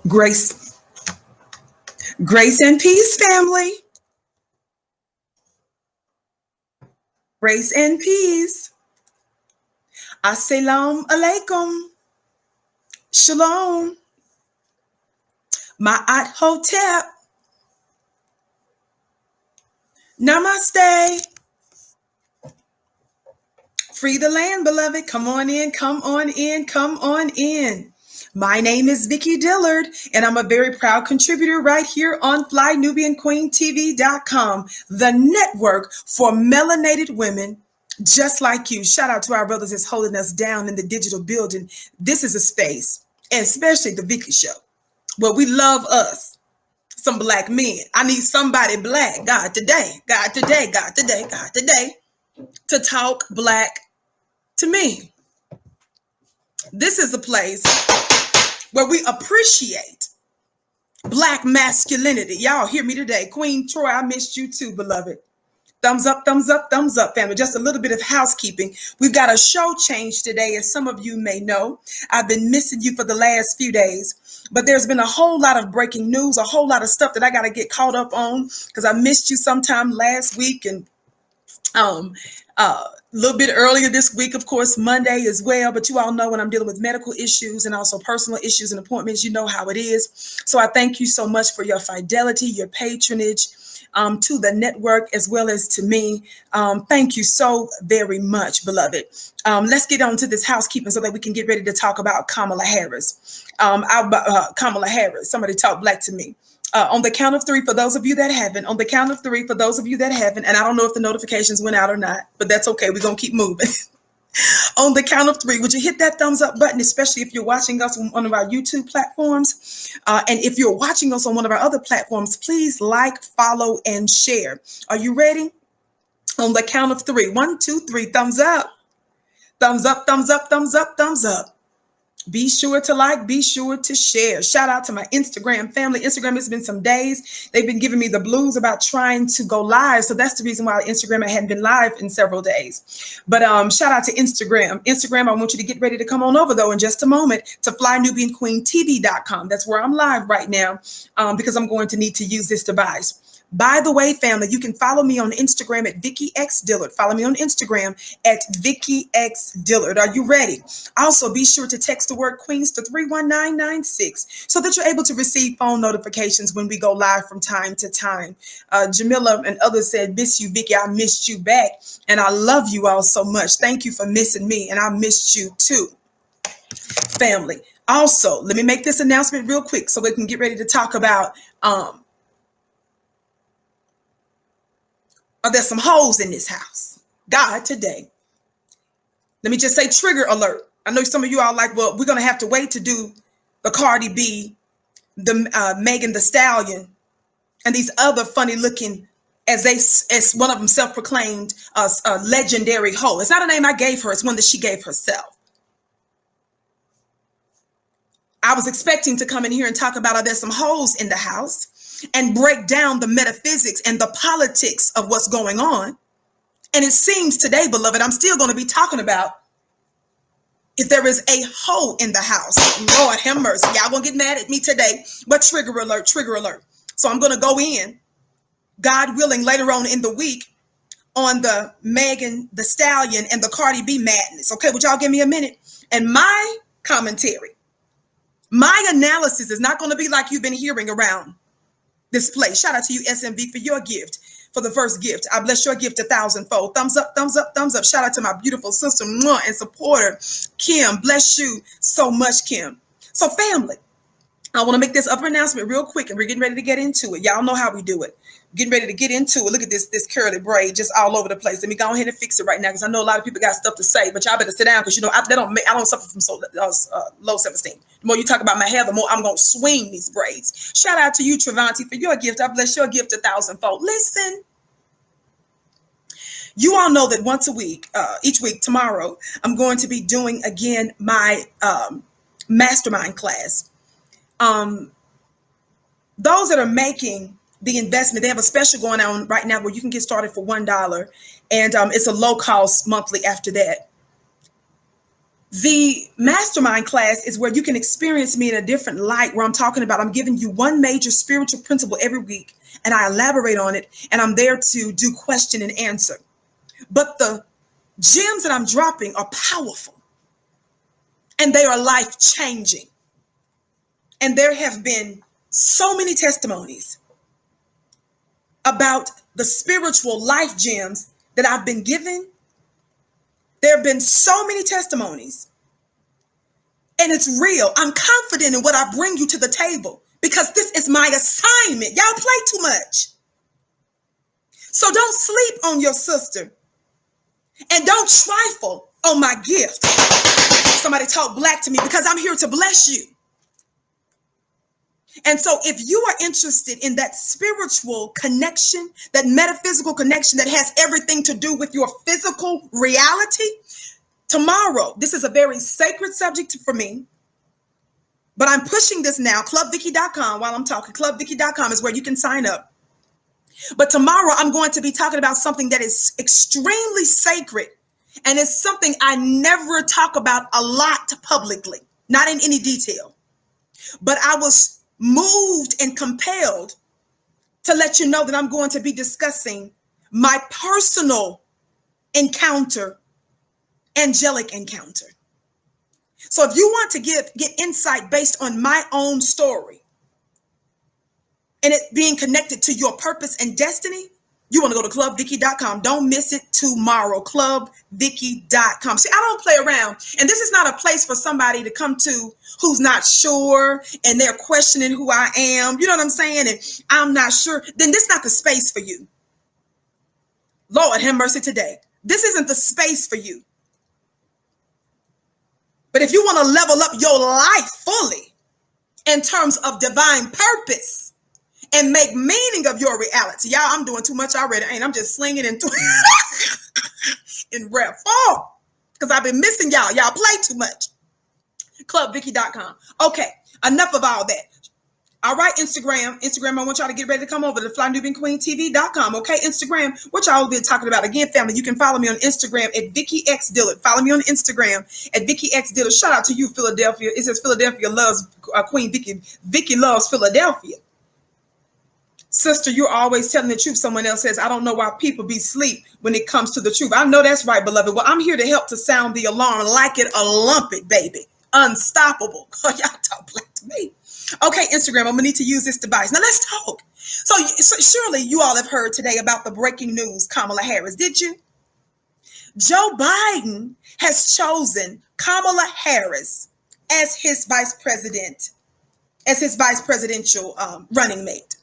Grace, grace and peace, family. Grace and peace. Assalamu alaikum. Shalom. Ma'at hotep. Namaste. Free the land, beloved. Come on in, come on in, come on in. My name is Vicki Dillard, and I'm a very proud contributor right here on FlyNubianQueenTV.com, the network for melanated women just like you. Shout out to our brothers that's holding us down in the digital building. This is a space, especially the Vicki Show, where we love us, some black men. I need somebody black, God today, God today, God today, God today, to talk black to me. This is a place where we appreciate black masculinity. Y'all hear me today. Queen Troy, I missed you too, beloved. Thumbs up, family. Just a little bit of housekeeping. We've got a show change today, as some of you may know. I've been missing you for the last few days, but there's been a whole lot of breaking news, a whole lot of stuff that I got to get caught up on because I missed you sometime last week and a little bit earlier this week, of course, Monday as well. But you all know when I'm dealing with medical issues and also personal issues and appointments, you know how it is. So I thank you so much for your fidelity, your patronage to the network as well as to me. Thank you so very much, beloved. Let's get on to this housekeeping so that we can get ready to talk about Kamala Harris. Kamala Harris, somebody talk black to me. On the count of three, for those of you that haven't, on the count of three, for those of you that haven't, and I don't know if the notifications went out or not, but that's okay. We're going to keep moving. On the count of three, would you hit that thumbs up button, especially if you're watching us on one of our YouTube platforms? And if you're watching us on one of our other platforms, please like, follow, and share. Are you ready? On the count of three. 1, 2, 3, thumbs up. Thumbs up, thumbs up, thumbs up, thumbs up. Be sure to like, be sure to share. Shout out to my Instagram family. Instagram has been some days. They've been giving me the blues about trying to go live. So that's the reason why Instagram hadn't been live in several days. But shout out to Instagram. Instagram, I want you to get ready to come on over, though, in just a moment to FlyNubianQueenTV.com. That's where I'm live right now because I'm going to need to use this device. By the way, family, you can follow me on Instagram at Vicki X Dillard. Follow me on Instagram at Vicki X Dillard. Are you ready? Also, be sure to text the word Queens to 31996 so that you're able to receive phone notifications when we go live from time to time. Jamila and others said, miss you, Vicki. I missed you back. And I love you all so much. Thank you for missing me. And I missed you too, family. Also, let me make this announcement real quick so we can get ready to talk about there's some holes in this house. God, today. Let me just say trigger alert. I know some of you are like, well, we're going to have to wait to do the Cardi B, the Megan Thee Stallion, and these other funny looking, as one of them self-proclaimed legendary hoe. It's not a name I gave her. It's one that she gave herself. I was expecting to come in here and talk about there's some holes in the house and break down the metaphysics and the politics of what's going on. And it seems today, beloved, I'm still going to be talking about if there is a hole in the house. Lord have mercy. Y'all going to get mad at me today, but trigger alert, trigger alert. So I'm going to go in, God willing, later on in the week on the Megan Thee Stallion and the Cardi B madness. Okay, would y'all give me a minute? And my commentary, my analysis is not going to be like you've been hearing around this place. Shout out to you, SMV, for your gift, for the first gift. I bless your gift 1,000-fold. Thumbs up, thumbs up, thumbs up. Shout out to my beautiful sister and supporter, Kim. Bless you so much, Kim. So, family, I want to make this upper announcement real quick, and we're getting ready to get into it. Y'all know how we do it. Getting ready to get into it. Look at this curly braid just all over the place. Let me go ahead and fix it right now because I know a lot of people got stuff to say, but y'all better sit down because, you know, I don't suffer from low self-esteem. The more you talk about my hair, the more I'm going to swing these braids. Shout out to you, Travanti, for your gift. I bless your gift 1,000-fold. Listen, you all know that once a week, each week, tomorrow, I'm going to be doing again my mastermind class. Those that are making the investment, they have a special going on right now where you can get started for $1, and it's a low cost monthly after that. The mastermind class is where you can experience me in a different light, where I'm talking about, I'm giving you one major spiritual principle every week, and I elaborate on it, and I'm there to do question and answer. But the gems that I'm dropping are powerful, and they are life changing. And there have been so many testimonies about the spiritual life gems that I've been given. There have been so many testimonies, and it's real. I'm confident in what I bring you to the table because this is my assignment. Y'all play too much. So don't sleep on your sister, and don't trifle on my gift. Somebody talk black to me because I'm here to bless you. And so if you are interested in that spiritual connection, that metaphysical connection that has everything to do with your physical reality, tomorrow, this is a very sacred subject for me, but I'm pushing this now. ClubVicky.com, while I'm talking, ClubVicky.com is where you can sign up. But tomorrow I'm going to be talking about something that is extremely sacred, and it's something I never talk about a lot publicly, not in any detail. But I was moved and compelled to let you know that I'm going to be discussing my personal encounter, angelic encounter. So if you want to get insight based on my own story and it being connected to your purpose and destiny, you want to go to ClubVicky.com. Don't miss it tomorrow. ClubVicky.com. See, I don't play around. And this is not a place for somebody to come to who's not sure and they're questioning who I am. You know what I'm saying? And I'm not sure. Then this is not the space for you. Lord, have mercy today. This isn't the space for you. But if you want to level up your life fully in terms of divine purpose, and make meaning of your reality. Y'all, I'm doing too much already. I'm just slinging into in rap form because I've been missing y'all. Y'all play too much. ClubVicky.com. Okay, enough of all that. All right, Instagram, I want y'all to get ready to come over to FlyNubianQueenTV.com. Okay, Instagram, what y'all been talking about. Again, family, you can follow me on Instagram at Vicky X Dillard. Follow me on Instagram at Vicky X Dillard. Shout out to you, Philadelphia. It says Philadelphia loves Queen Vicky. Vicky loves Philadelphia. Sister, you're always telling the truth. Someone else says, I don't know why people be asleep when it comes to the truth. I know that's right, beloved. Well, I'm here to help to sound the alarm. Like it or lump it, baby. Unstoppable. Y'all talk black to me. Okay, Instagram, I'm going to need to use this device. Now, let's talk. So surely you all have heard today about the breaking news, Kamala Harris. Did you? Joe Biden has chosen Kamala Harris as his vice presidential running mate.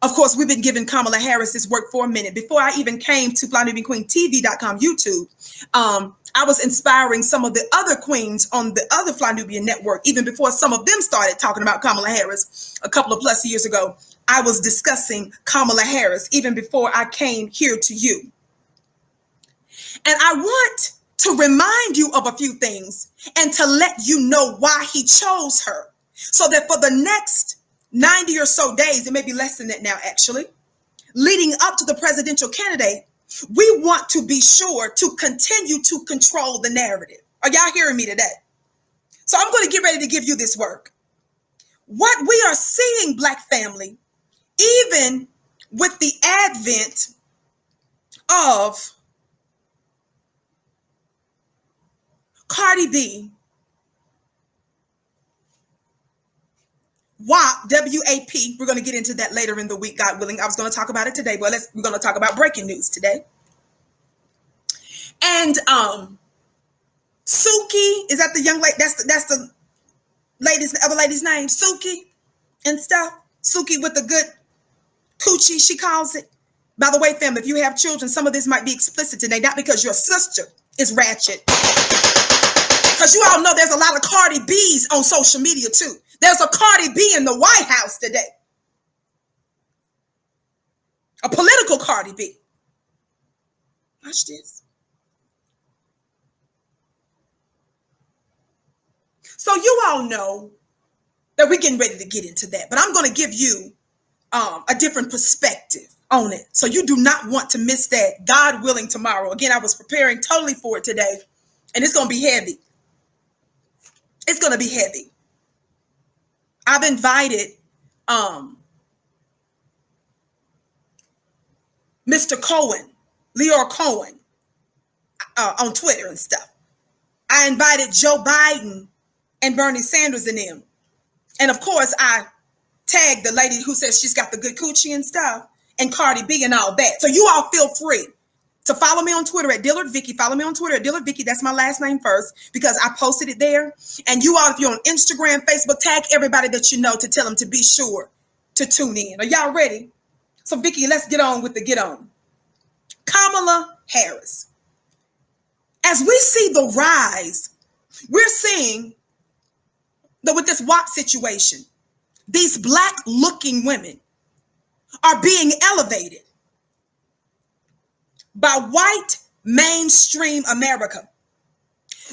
Of course, we've been giving Kamala Harris this work for a minute. Before I even came to FlyNubianQueenTV.com YouTube, I was inspiring some of the other queens on the other Fly Nubian network. Even before some of them started talking about Kamala Harris a couple of plus years ago, I was discussing Kamala Harris even before I came here to you. And I want to remind you of a few things and to let you know why he chose her, so that for the next 90 or so days, it may be less than that now, actually, leading up to the presidential candidate, we want to be sure to continue to control the narrative. Are y'all hearing me today? So I'm going to get ready to give you this work. What we are seeing, Black family, even with the advent of Cardi B, WAP, W-A-P. We're going to get into that later in the week, God willing. I was going to talk about it today, but we're going to talk about breaking news today. And Suki, is that the young lady? That's the other lady's name, Suki and stuff. Suki with the good coochie, she calls it. By the way, family, if you have children, some of this might be explicit today, not because your sister is ratchet. Because you all know there's a lot of Cardi B's on social media too. There's a Cardi B in the White House today. A political Cardi B. Watch this. So you all know that we're getting ready to get into that, but I'm going to give you a different perspective on it. So you do not want to miss that, God willing, tomorrow. Again, I was preparing totally for it today, and it's going to be heavy. It's going to be heavy. I've invited Mr. Cohen, Leor Cohen, on Twitter and stuff. I invited Joe Biden and Bernie Sanders and them. And of course, I tagged the lady who says she's got the good coochie and stuff, and Cardi B and all that. So you all feel free to follow me on Twitter at Dillard Vicky. Follow me on Twitter at Dillard Vicky. That's my last name first because I posted it there. And you all, if you're on Instagram, Facebook, tag everybody that you know to tell them to be sure to tune in. Are y'all ready? So Vicky, let's get on with the get on. Kamala Harris. As we see the rise, we're seeing that with this WAP situation, these black looking women are being elevated by white mainstream America.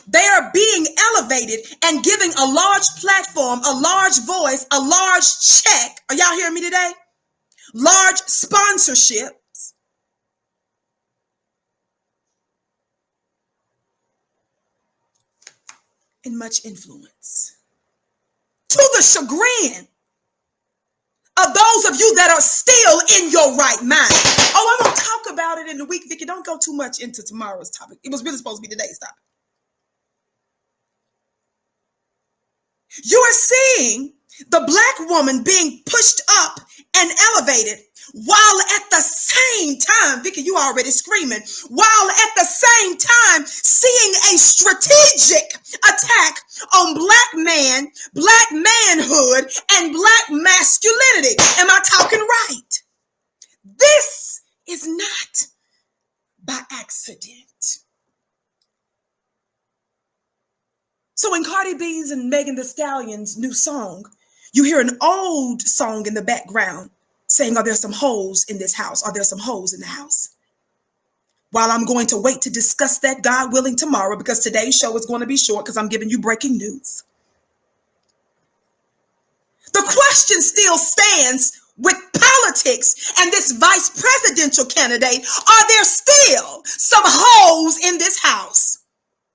They are being elevated and giving a large platform, a large voice, a large check. Are y'all hearing me today? Large sponsorships. And much influence. To the chagrin of those of you that are still in your right mind. Oh, I'm going to talk about it in the week, Vicky. Don't go too much into tomorrow's topic. It was really supposed to be today's topic. You are seeing the black woman being pushed up and elevated while at the same time, Vicky, you already screaming, while at the same time seeing a strategic attack on black man, black manhood, and black masculinity. Am I talking right? This is not by accident. So in Cardi B's and Megan Thee Stallion's new song, you hear an old song in the background saying, are there some hoes in this house? Are there some hoes in the house? While I'm going to wait to discuss that, God willing, tomorrow, because today's show is going to be short because I'm giving you breaking news. The question still stands with politics and this vice presidential candidate. Are there still some hoes in this house?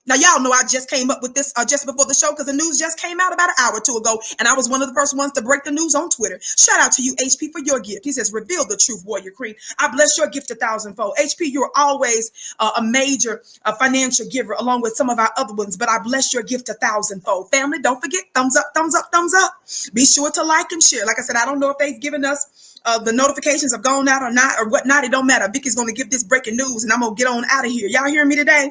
Now, y'all know I just came up with this just before the show because the news just came out about an hour or two ago, and I was one of the first ones to break the news on Twitter. Shout out to you, HP, for your gift. He says, reveal the truth, Warrior Queen. I bless your gift 1,000-fold. HP, you're always a major financial giver along with some of our other ones, but I bless your gift 1,000-fold. Family, don't forget, thumbs up, thumbs up, thumbs up. Be sure to like and share. Like I said, I don't know if they've given us the notifications have gone out or not or whatnot. It don't matter. Vicky's going to give this breaking news, and I'm going to get on out of here. Y'all hear me today?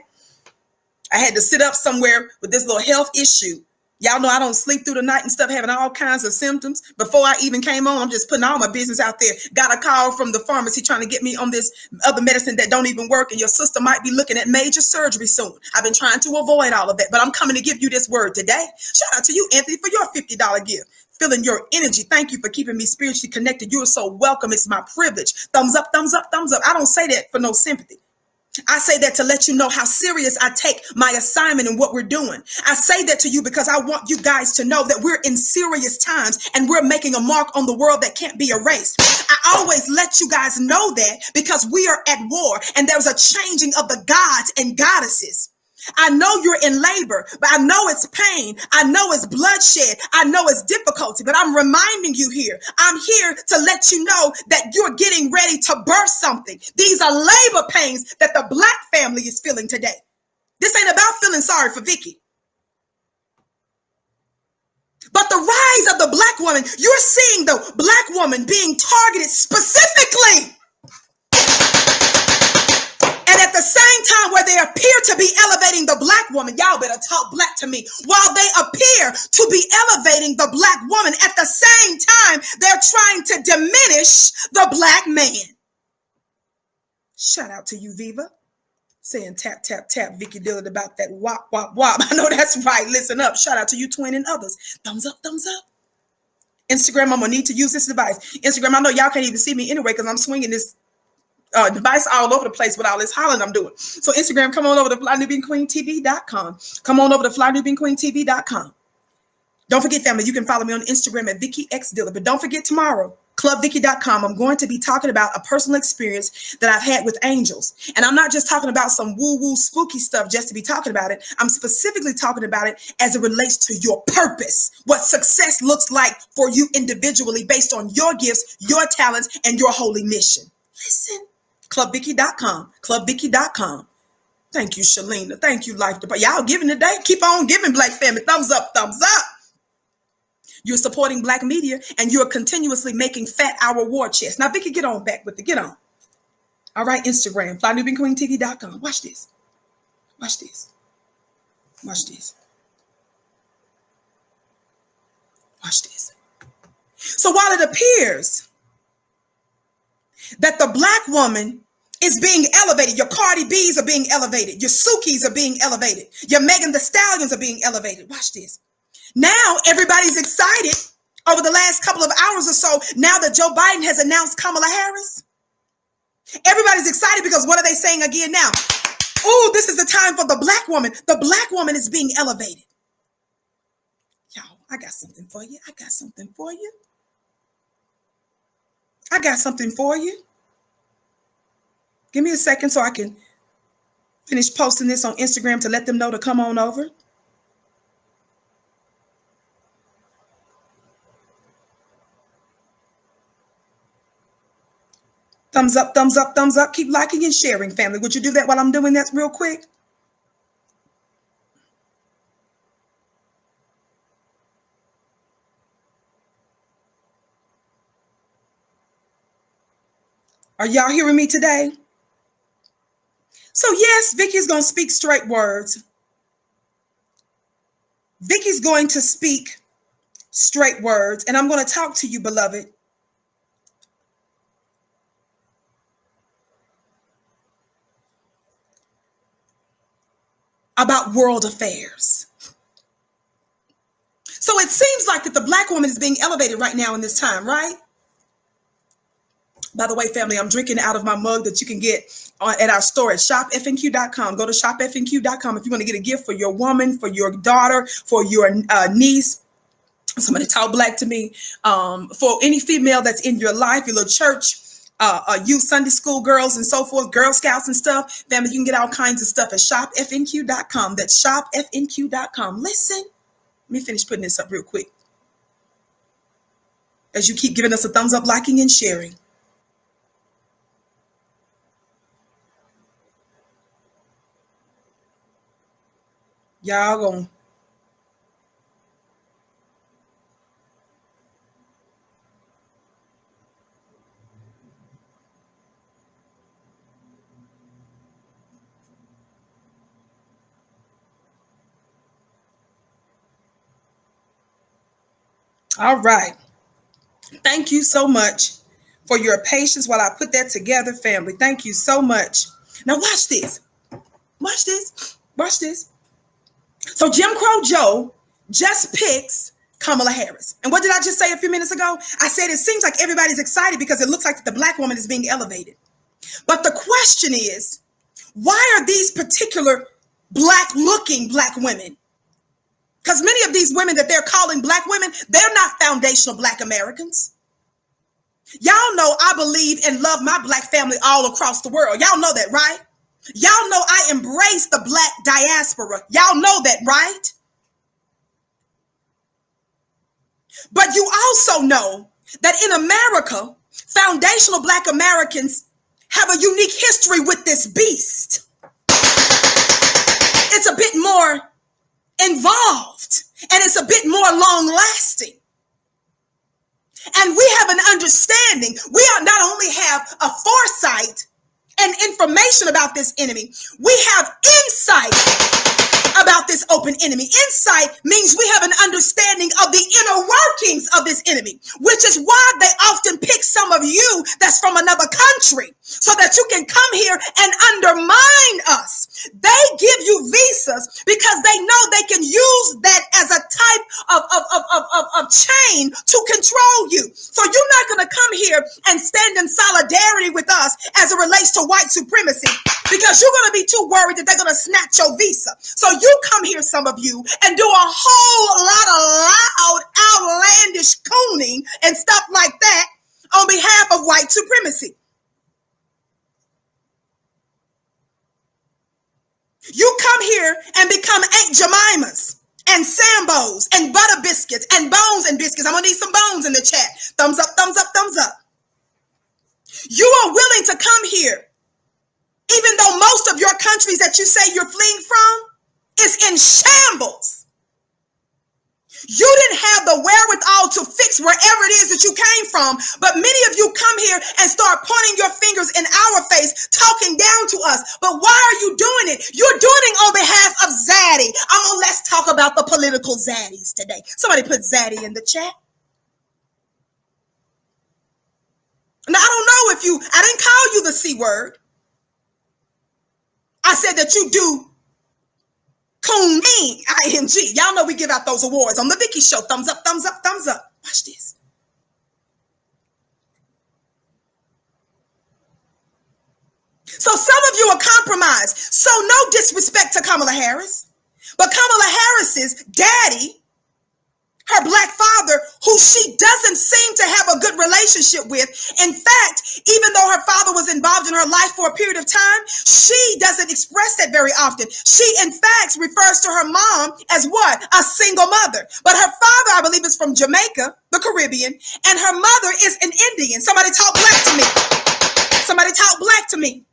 I had to sit up somewhere with this little health issue. Y'all know I don't sleep through the night and stuff, having all kinds of symptoms. Before I even came on, I'm just putting all my business out there. Got a call from the pharmacy trying to get me on this other medicine that don't even work, and your sister might be looking at major surgery soon. I've been trying to avoid all of that, but I'm coming to give you this word today. Shout out to you, Anthony, for your $50 gift. Feeling your energy. Thank you for keeping me spiritually connected. You're so welcome. It's my privilege. Thumbs up, thumbs up, thumbs up. I don't say that for no sympathy. I say that to let you know how serious I take my assignment and what we're doing. I say that to you because I want you guys to know that we're in serious times and we're making a mark on the world that can't be erased. I always let you guys know that because we are at war and there's a changing of the gods and goddesses. I know you're in labor, but I know it's pain. I know it's bloodshed. I know it's difficulty, but I'm reminding you here. I'm here to let you know that you're getting ready to birth something. These are labor pains that the black family is feeling today. This ain't about feeling sorry for Vicky. But the rise of the black woman, you're seeing the black woman being targeted specifically. And at the same time where they appear to be elevating the black woman, y'all better talk black to me. While they appear to be elevating the black woman, at the same time, they're trying to diminish the black man. Shout out to you, Viva. Saying tap, tap, tap, Vicky Dillard about that wop, wop, wop. I know that's right. Listen up. Shout out to you, Twin, and others. Thumbs up, thumbs up. Instagram, I'm going to need to use this device. Instagram, I know y'all can't even see me anyway because I'm swinging this device all over the place with all this hollering I'm doing. So Instagram, come on over to FlyNubianQueenTV.com. Come on over to FlyNubianQueenTV.com. Don't forget, family, you can follow me on Instagram at Vicky X Dillard. But don't forget tomorrow, clubvicky.com, I'm going to be talking about a personal experience that I've had with angels. And I'm not just talking about some woo-woo spooky stuff just to be talking about it. I'm specifically talking about it as it relates to your purpose, what success looks like for you individually based on your gifts, your talents, and your holy mission. Listen, clubvicky.com, clubvicky.com. Thank you, Shalina. Thank you, Life Department. Y'all giving today. Keep on giving, Black family. Thumbs up, thumbs up. You're supporting Black media, and you're continuously making fat our war chest. Now, Vicky, get on back with it. Get on. All right, Instagram, flynubianqueentv.com. Watch this. Watch this. Watch this. Watch this. So while it appears that the Black woman is being elevated, your Cardi B's are being elevated, your Sukis are being elevated, your Megan Thee Stallions are being elevated. Watch this. Now everybody's excited over the last couple of hours or so, now that Joe Biden has announced Kamala Harris. Everybody's excited because what are they saying again now? Oh, this is the time for the Black woman. The Black woman is being elevated. Y'all, I got something for you. I got something for you. I got something for you. Give me a second so I can finish posting this on Instagram to let them know to come on over. Thumbs up, thumbs up, thumbs up. Keep liking and sharing, family. Would you do that while I'm doing that real quick? Are y'all hearing me today? So yes, Vicky's going to speak straight words. Vicky's going to speak straight words, and I'm going to talk to you, beloved, about world affairs. So it seems like that the Black woman is being elevated right now in this time, right? By the way, family, I'm drinking out of my mug that you can get at our store at shopfnq.com. Go to shopfnq.com if you want to get a gift for your woman, for your daughter, for your niece. Somebody talk Black to me. For any female that's in your life, your little church, youth, Sunday school girls and so forth, Girl Scouts and stuff. Family, you can get all kinds of stuff at shopfnq.com. That's shopfnq.com. Listen, let me finish putting this up real quick. As you keep giving us a thumbs up, liking, and sharing. Y'all gonna. All right. Thank you so much for your patience while I put that together, family. Thank you so much. Now watch this. Watch this. Watch this. So Jim Crow Joe just picks Kamala Harris. And what did I just say a few minutes ago? I said it seems like everybody's excited because it looks like the Black woman is being elevated. But the question is, why are these particular Black-looking Black women? Because many of these women that they're calling Black women, they're not foundational Black Americans. Y'all know I believe and love my Black family all across the world. Y'all know that, right? Y'all know I embrace the Black diaspora. Y'all know that, right? But you also know that in America, foundational Black Americans have a unique history with this beast. It's a bit more involved, and it's a bit more long lasting. And we have an understanding. We not only have a foresight and information about this enemy, we have insight about this open enemy. Insight means we have an understanding of the inner workings of this enemy, which is why they often pick some of you that's from another country so that you can come here and undermine us. They give you visas because they know they can use that as a type of chain to control you. So you're not going to come here and stand in solidarity with us as it relates to white supremacy, because you're going to be too worried that they're going to snatch your visa. So you come here, some of you, and do a whole lot of loud, outlandish cooning and stuff like that on behalf of white supremacy. You come here and become Aunt Jemimas and Sambos and butter biscuits and bones and biscuits. I'm gonna need some bones in the chat. Thumbs up, thumbs up, thumbs up. You are willing to come here, even though most of your countries that you say you're fleeing from is in shambles. You didn't have the wherewithal to fix wherever it is that you came from, but many of you come here and start pointing your fingers in our face, talking down to us. But why are you doing it? You're doing it on behalf of Zaddy. Let's talk about the political zaddies today. Somebody put Zaddy in the chat. Now, I don't know if I didn't call you the C word. I said that you do coon ing. Y'all know we give out those awards on the Vicky Show. Thumbs up, thumbs up, thumbs up. Watch this. So some of you are compromised. So no disrespect to Kamala Harris, but Kamala Harris's daddy, her black father, who she doesn't seem to have a good relationship with. In fact, even though her father was involved in her life for a period of time, she doesn't express that very often. She, in fact, refers to her mom as what? A single mother. But her father, I believe, is from Jamaica, the Caribbean, and her mother is an Indian. Somebody talk black to me. Somebody talk black to me.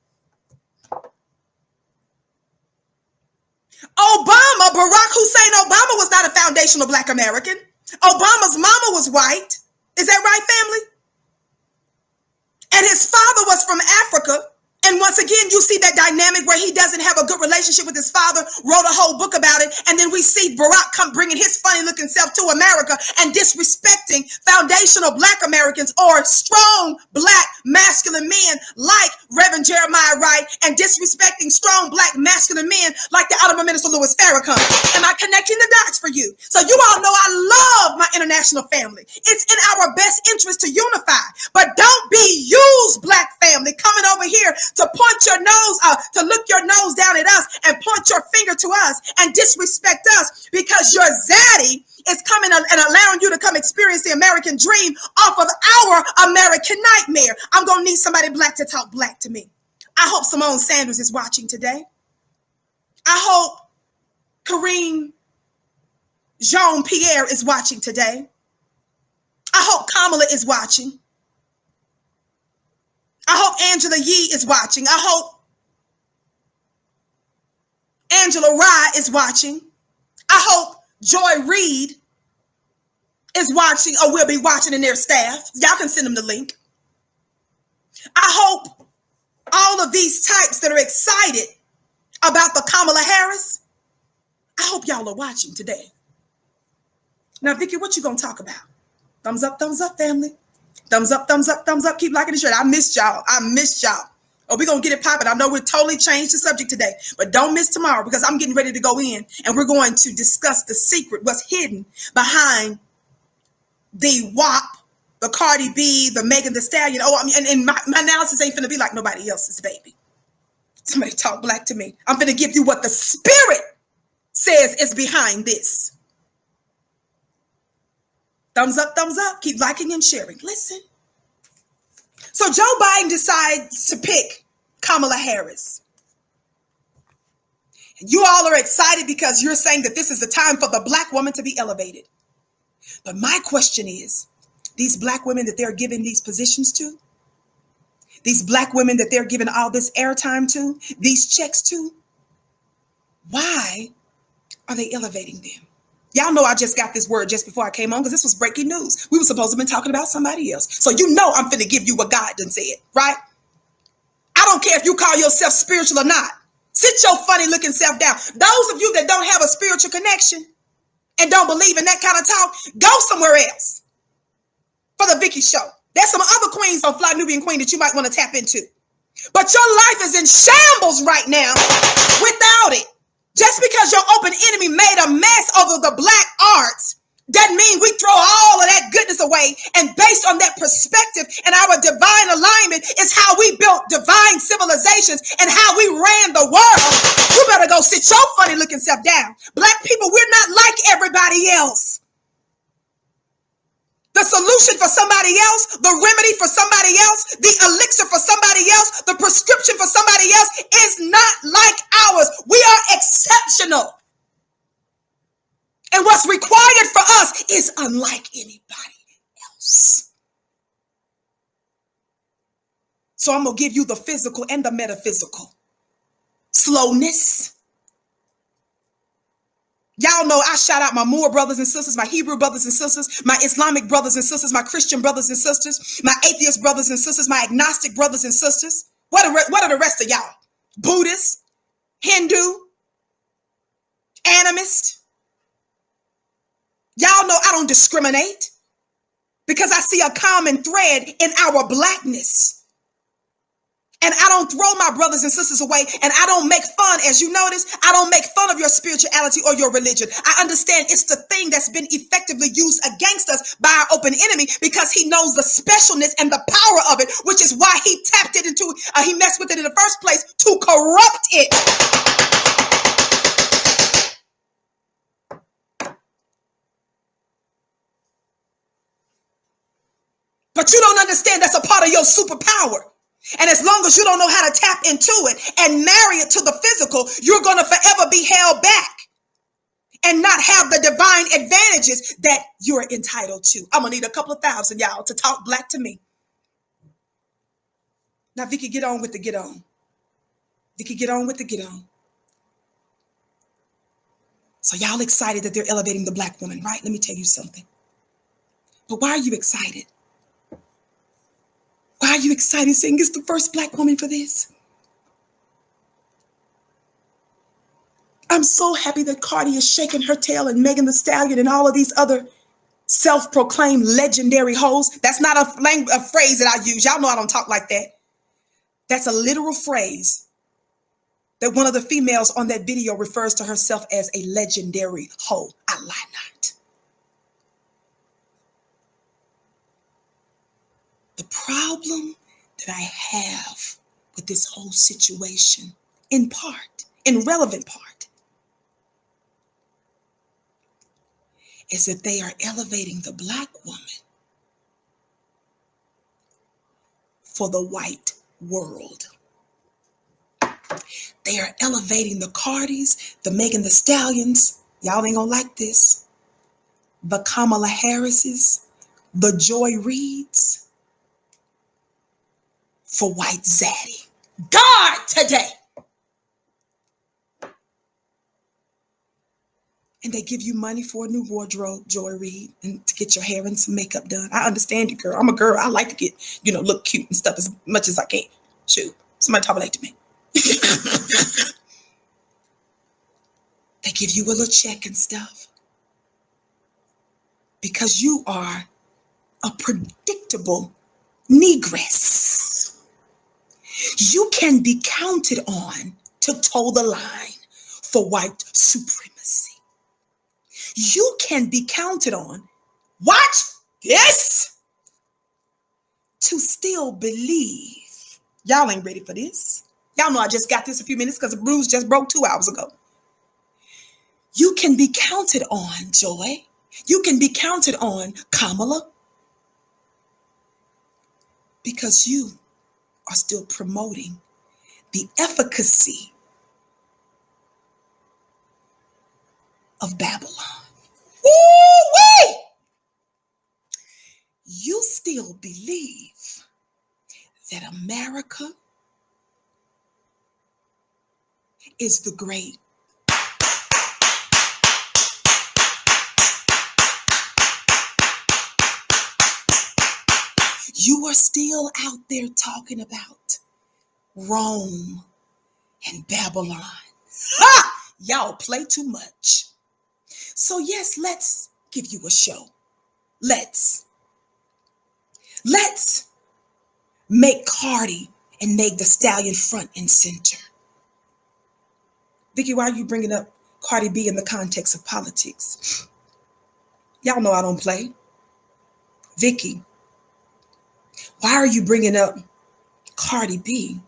Barack Hussein Obama was not a foundational black American. Obama's mama was white. Is that right, family? And his father was from Africa. And once again, you see that dynamic where he doesn't have a good relationship with his father, wrote a whole book about it. And then we see Barack come bringing his funny looking self to America and disrespecting foundational black Americans or strong black masculine men like Reverend Jeremiah Wright and disrespecting strong black masculine men like the Honorable Minister Louis Farrakhan. Am I connecting the dots for you? So you all know I love my international family. It's in our best interest to unify, but don't be used, black family, coming over here to point your nose to look your nose down at us and point your finger to us and disrespect us because your zaddy is coming and allowing you to come experience the American dream off of our American nightmare. I'm going to need somebody black to talk black to me. I hope Simone Sanders is watching today. I hope Kareem Jean-Pierre is watching today. I hope Kamala is watching. I hope Angela Yee is watching. I hope Angela Rye is watching. I hope Joy Reid is watching or will be watching in their staff. Y'all can send them the link. I hope all of these types that are excited about the Kamala Harris, I hope y'all are watching today. Now, Vicky, what you going to talk about? Thumbs up, family. Thumbs up, thumbs up, thumbs up. Keep liking the shirt. I missed y'all. Oh, we're going to get it popping. I know we're totally changed the subject today, but don't miss tomorrow because I'm getting ready to go in and we're going to discuss the secret, what's hidden behind the WAP, the Cardi B, the Megan Thee Stallion. Oh, I mean, and my analysis ain't finna be like nobody else's, baby. Somebody talk black to me. I'm finna give you what the spirit says is behind this. Thumbs up, thumbs up. Keep liking and sharing. Listen. So Joe Biden decides to pick Kamala Harris. You all are excited because you're saying that this is the time for the black woman to be elevated. But my question is, these black women that they're giving these positions to, these black women that they're giving all this airtime to, these checks to, why are they elevating them? Y'all know I just got this word just before I came on because this was breaking news. We were supposed to have been talking about somebody else. So you know I'm finna give you what God done said, right? I don't care if you call yourself spiritual or not. Sit your funny looking self down. Those of you that don't have a spiritual connection and don't believe in that kind of talk, go somewhere else for the Vicky Show. There's some other queens on Fly Nubian Queen that you might want to tap into. But your life is in shambles right now without it. Just because your open enemy made a mess over the black arts doesn't mean we throw all of that goodness away. And based on that perspective and our divine alignment is how we built divine civilizations and how we ran the world. You better go sit your funny looking self down. Black people, we're not like everybody else. The solution for somebody else, the remedy for somebody else, the elixir for somebody else, the prescription for somebody else is not like ours. We are exceptional. And what's required for us is unlike anybody else. So I'm going to give you the physical and the metaphysical. Slowness. Y'all know I shout out my Moor brothers and sisters, my Hebrew brothers and sisters, my Islamic brothers and sisters, my Christian brothers and sisters, my atheist brothers and sisters, my agnostic brothers and sisters. What are the rest of y'all? Buddhist, Hindu, animist. Y'all know I don't discriminate because I see a common thread in our blackness. And I don't throw my brothers and sisters away, and I don't make fun, as you notice, I don't make fun of your spirituality or your religion. I understand it's the thing that's been effectively used against us by our open enemy because he knows the specialness and the power of it, which is why he tapped it into, he messed with it in the first place to corrupt it. But you don't understand that's a part of your superpower. And as long as you don't know how to tap into it and marry it to the physical, you're going to forever be held back and not have the divine advantages that you're entitled to. I'm going to need a couple of thousand, y'all, to talk black to me. Now, Vicky, get on with the get on. Vicky, get on with the get on. So y'all excited that they're elevating the black woman, right? Let me tell you something. But why are you excited? Why are you excited saying it's the first black woman for this? I'm so happy that Cardi is shaking her tail and Megan Thee Stallion and all of these other self-proclaimed legendary hoes. That's not a phrase that I use. Y'all know I don't talk like that. That's a literal phrase that one of the females on that video refers to herself as a legendary hoe. I lie not. The problem that I have with this whole situation, in relevant part, is that they are elevating the black woman for the white world. They are elevating the Cardis, the Megan Thee Stallions, y'all ain't gonna like this, the Kamala Harrises, the Joy Reids, for white zaddy. God today. And they give you money for a new wardrobe, Joy Reid, and to get your hair and some makeup done. I understand you, girl. I'm a girl. I like to get, look cute and stuff as much as I can. Shoot, somebody talk like to me. They give you a little check and stuff because you are a predictable negress. You can be counted on to toe the line for white supremacy. You can be counted on, watch this, to still believe. Y'all ain't ready for this. Y'all know I just got this a few minutes because the bruise just broke 2 hours ago. You can be counted on, Joy. You can be counted on, Kamala, because you are still promoting the efficacy of Babylon. Woo-wee! You still believe that America is the great. You are still out there talking about Rome and Babylon. Ha! Y'all play too much. So yes, let's give you a show. Let's make Cardi and Meg Thee Stallion front and center. Vicky, why are you bringing up Cardi B in the context of politics? Y'all know I don't play. Vicky, why are you bringing up Cardi B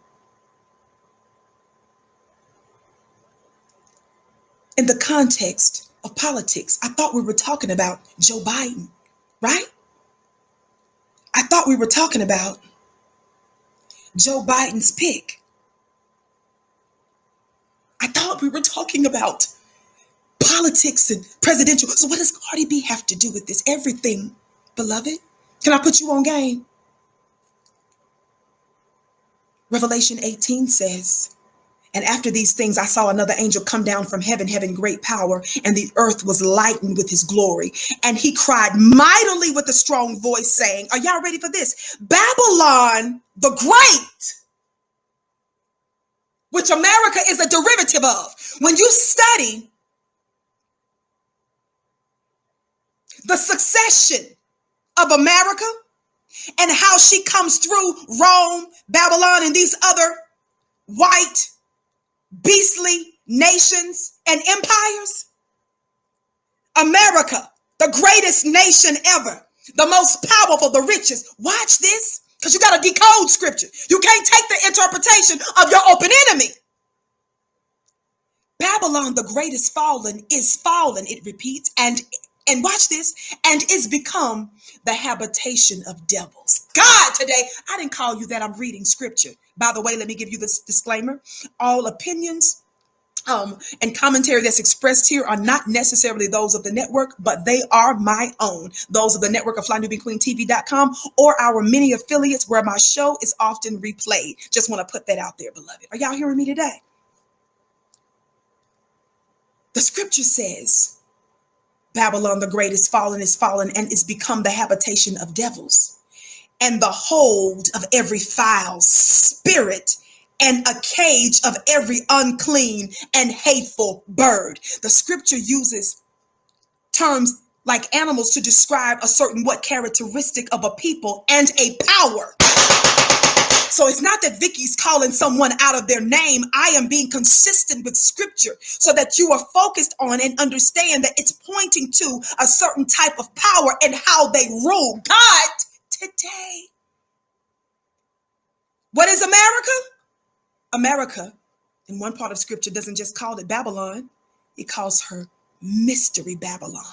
in the context of politics? I thought we were talking about Joe Biden, right? thought we were talking about Joe Biden's pick. I thought we were talking about politics and presidential. So what does Cardi B have to do with this? Everything, beloved. Can I put you on game? Revelation 18 says, and after these things, I saw another angel come down from heaven, having great power, and the earth was lightened with his glory. And he cried mightily with a strong voice, saying, are y'all ready for this? Babylon the Great, which America is a derivative of. When you study the succession of America and how she comes through Rome, Babylon, and these other white, beastly nations and empires, America, the greatest nation ever, the most powerful, the richest. Watch this, because you got to decode scripture. You can't take the interpretation of your open enemy. Babylon, the great is fallen, it repeats, and watch this, and is become the habitation of devils. God, today, I didn't call you that. I'm reading scripture. By the way, let me give you this disclaimer. All opinions and commentary that's expressed here are not necessarily those of the network, but they are my own. Those of the network of FlyNubianQueenTV.com or our many affiliates where my show is often replayed. Just want to put that out there, beloved. Are y'all hearing me today? The scripture says, Babylon the great is fallen, and is become the habitation of devils, and the hold of every foul spirit, and a cage of every unclean and hateful bird. The scripture uses terms like animals to describe a certain what characteristic of a people and a power. So it's not that Vicky's calling someone out of their name. I am being consistent with scripture so that you are focused on and understand that it's pointing to a certain type of power and how they rule. God, today. What is America? America, in one part of scripture, doesn't just call it Babylon. It calls her Mystery Babylon.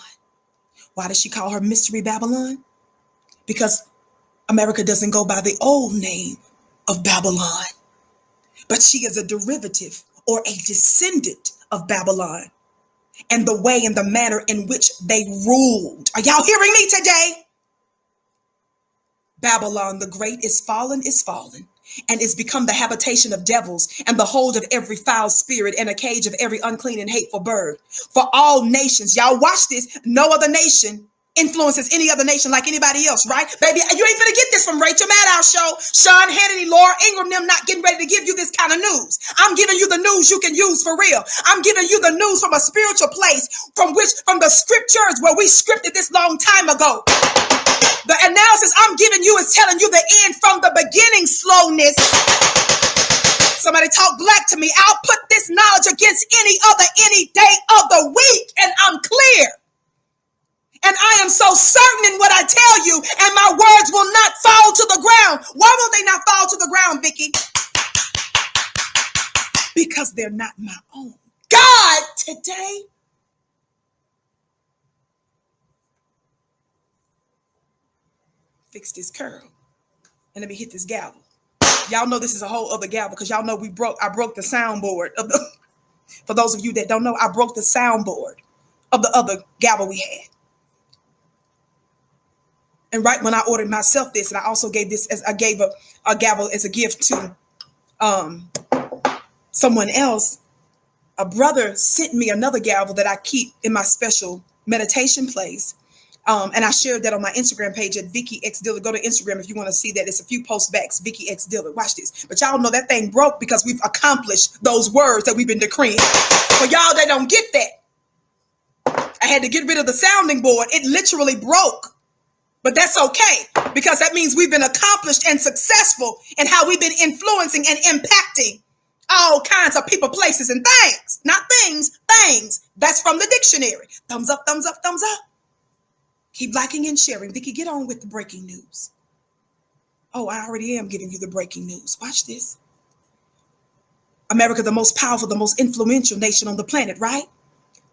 Why does she call her Mystery Babylon? Because America doesn't go by the old name of Babylon, but she is a derivative or a descendant of Babylon and the way and the manner in which they ruled. Are y'all hearing me today? Babylon the great is fallen, and is become the habitation of devils and the hold of every foul spirit and a cage of every unclean and hateful bird. For all nations, y'all watch this, no other nation influences any other nation like anybody else, right? Baby, you ain't gonna get this from Rachel Maddow show, Sean Hannity, Laura Ingraham, them not getting ready to give you this kind of news. I'm giving you the news you can use for real. I'm giving you the news from a spiritual place from the scriptures where we scripted this long time ago. The analysis I'm giving you is telling you the end from the beginning, slowness. Somebody talk black to me. I'll put this knowledge against any day of the week, and I'm clear. And I am so certain in what I tell you, and my words will not fall to the ground. Why will they not fall to the ground, Vicky? Because they're not my own. God, today. Fix this curl. And let me hit this gavel. Y'all know this is a whole other gavel because y'all know I broke the soundboard of the, for those of you that don't know, I broke the soundboard of the other gavel we had. And right when I ordered myself this, and I also gave this as I gave a gavel as a gift to someone else, a brother sent me another gavel that I keep in my special meditation place. And I shared that on my Instagram page at Vicky X Diller. Go to Instagram if you want to see that. It's a few posts back, Vicky X Diller. Watch this. But y'all know that thing broke because we've accomplished those words that we've been decreeing. For y'all that don't get that, I had to get rid of the sounding board. It literally broke. But that's okay, because that means we've been accomplished and successful in how we've been influencing and impacting all kinds of people, places, and things. Not things, things. That's from the dictionary. Thumbs up, thumbs up, thumbs up. Keep liking and sharing. Vicky, get on with the breaking news. Oh, I already am giving you the breaking news. Watch this. America, the most powerful, the most influential nation on the planet, right?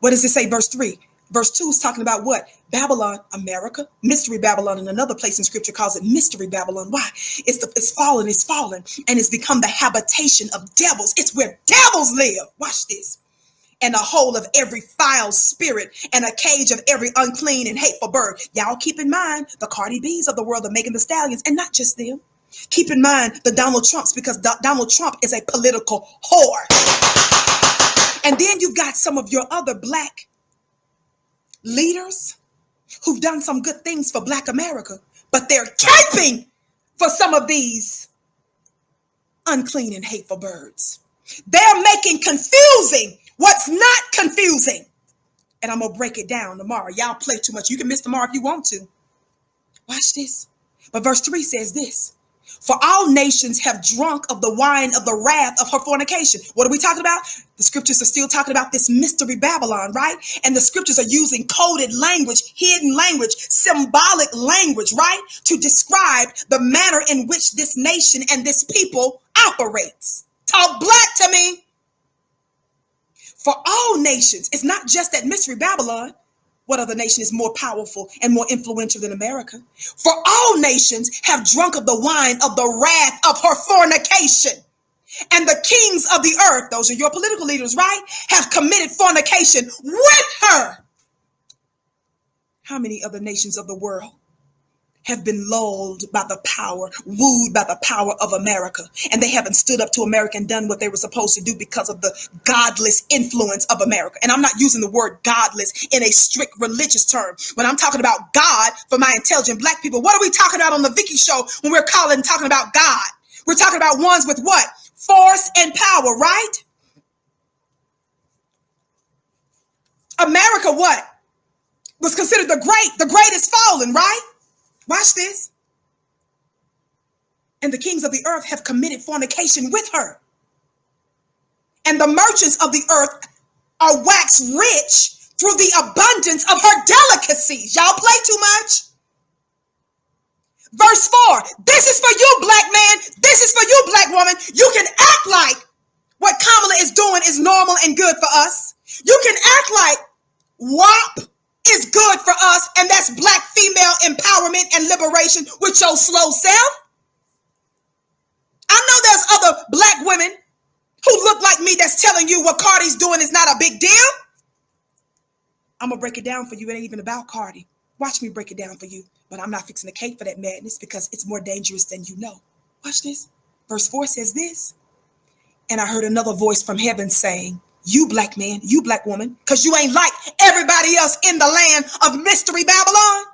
What does it say? Verse 3. Verse 2 is talking about what? Babylon, America, mystery Babylon. In another place in scripture calls it mystery Babylon. Why? It's fallen, and it's become the habitation of devils. It's where devils live. Watch this. And a hole of every foul spirit and a cage of every unclean and hateful bird. Y'all keep in mind the Cardi B's of the world are making the stallions, and not just them. Keep in mind the Donald Trumps, because Donald Trump is a political whore. And then you've got some of your other black leaders who've done some good things for Black America, but they're caping for some of these unclean and hateful birds. They're making confusing what's not confusing. And I'm going to break it down tomorrow. Y'all play too much. You can miss tomorrow if you want to. Watch this. But verse 3 says this. For all nations have drunk of the wine of the wrath of her fornication. What are we talking about? The scriptures are still talking about this mystery Babylon, right? And the scriptures are using coded language, hidden language, symbolic language, right? To describe the manner in which this nation and this people operates. Talk black to me. For all nations, it's not just that mystery Babylon. What other nation is more powerful and more influential than America? For all nations have drunk of the wine of the wrath of her fornication. And the kings of the earth, those are your political leaders, right? Have committed fornication with her. How many other nations of the world have been lulled by the power, wooed by the power of America, and they haven't stood up to America and done what they were supposed to do because of the godless influence of America? And I'm not using the word godless in a strict religious term. When I'm talking about God for my intelligent black people, what are we talking about on the Vicky show when we're talking about God? We're talking about ones with what? Force and power, right? America, what? Was considered the greatest fallen, right? Watch this. And the kings of the earth have committed fornication with her. And the merchants of the earth are waxed rich through the abundance of her delicacies. Y'all play too much. Verse 4, this is for you, black man. This is for you, black woman. You can act like what Kamala is doing is normal and good for us. You can act like WAP is good for us, and that's black female empowerment and liberation with your slow self. I know there's other black women who look like me that's telling you what Cardi's doing is not a big deal. I'm going to break it down for you. It ain't even about Cardi. Watch me break it down for you. But I'm not fixing the cake for that madness because it's more dangerous than you know. Watch this. Verse 4 says this. And I heard another voice from heaven saying, you black man, you black woman, because you ain't like everybody else in the land of mystery Babylon.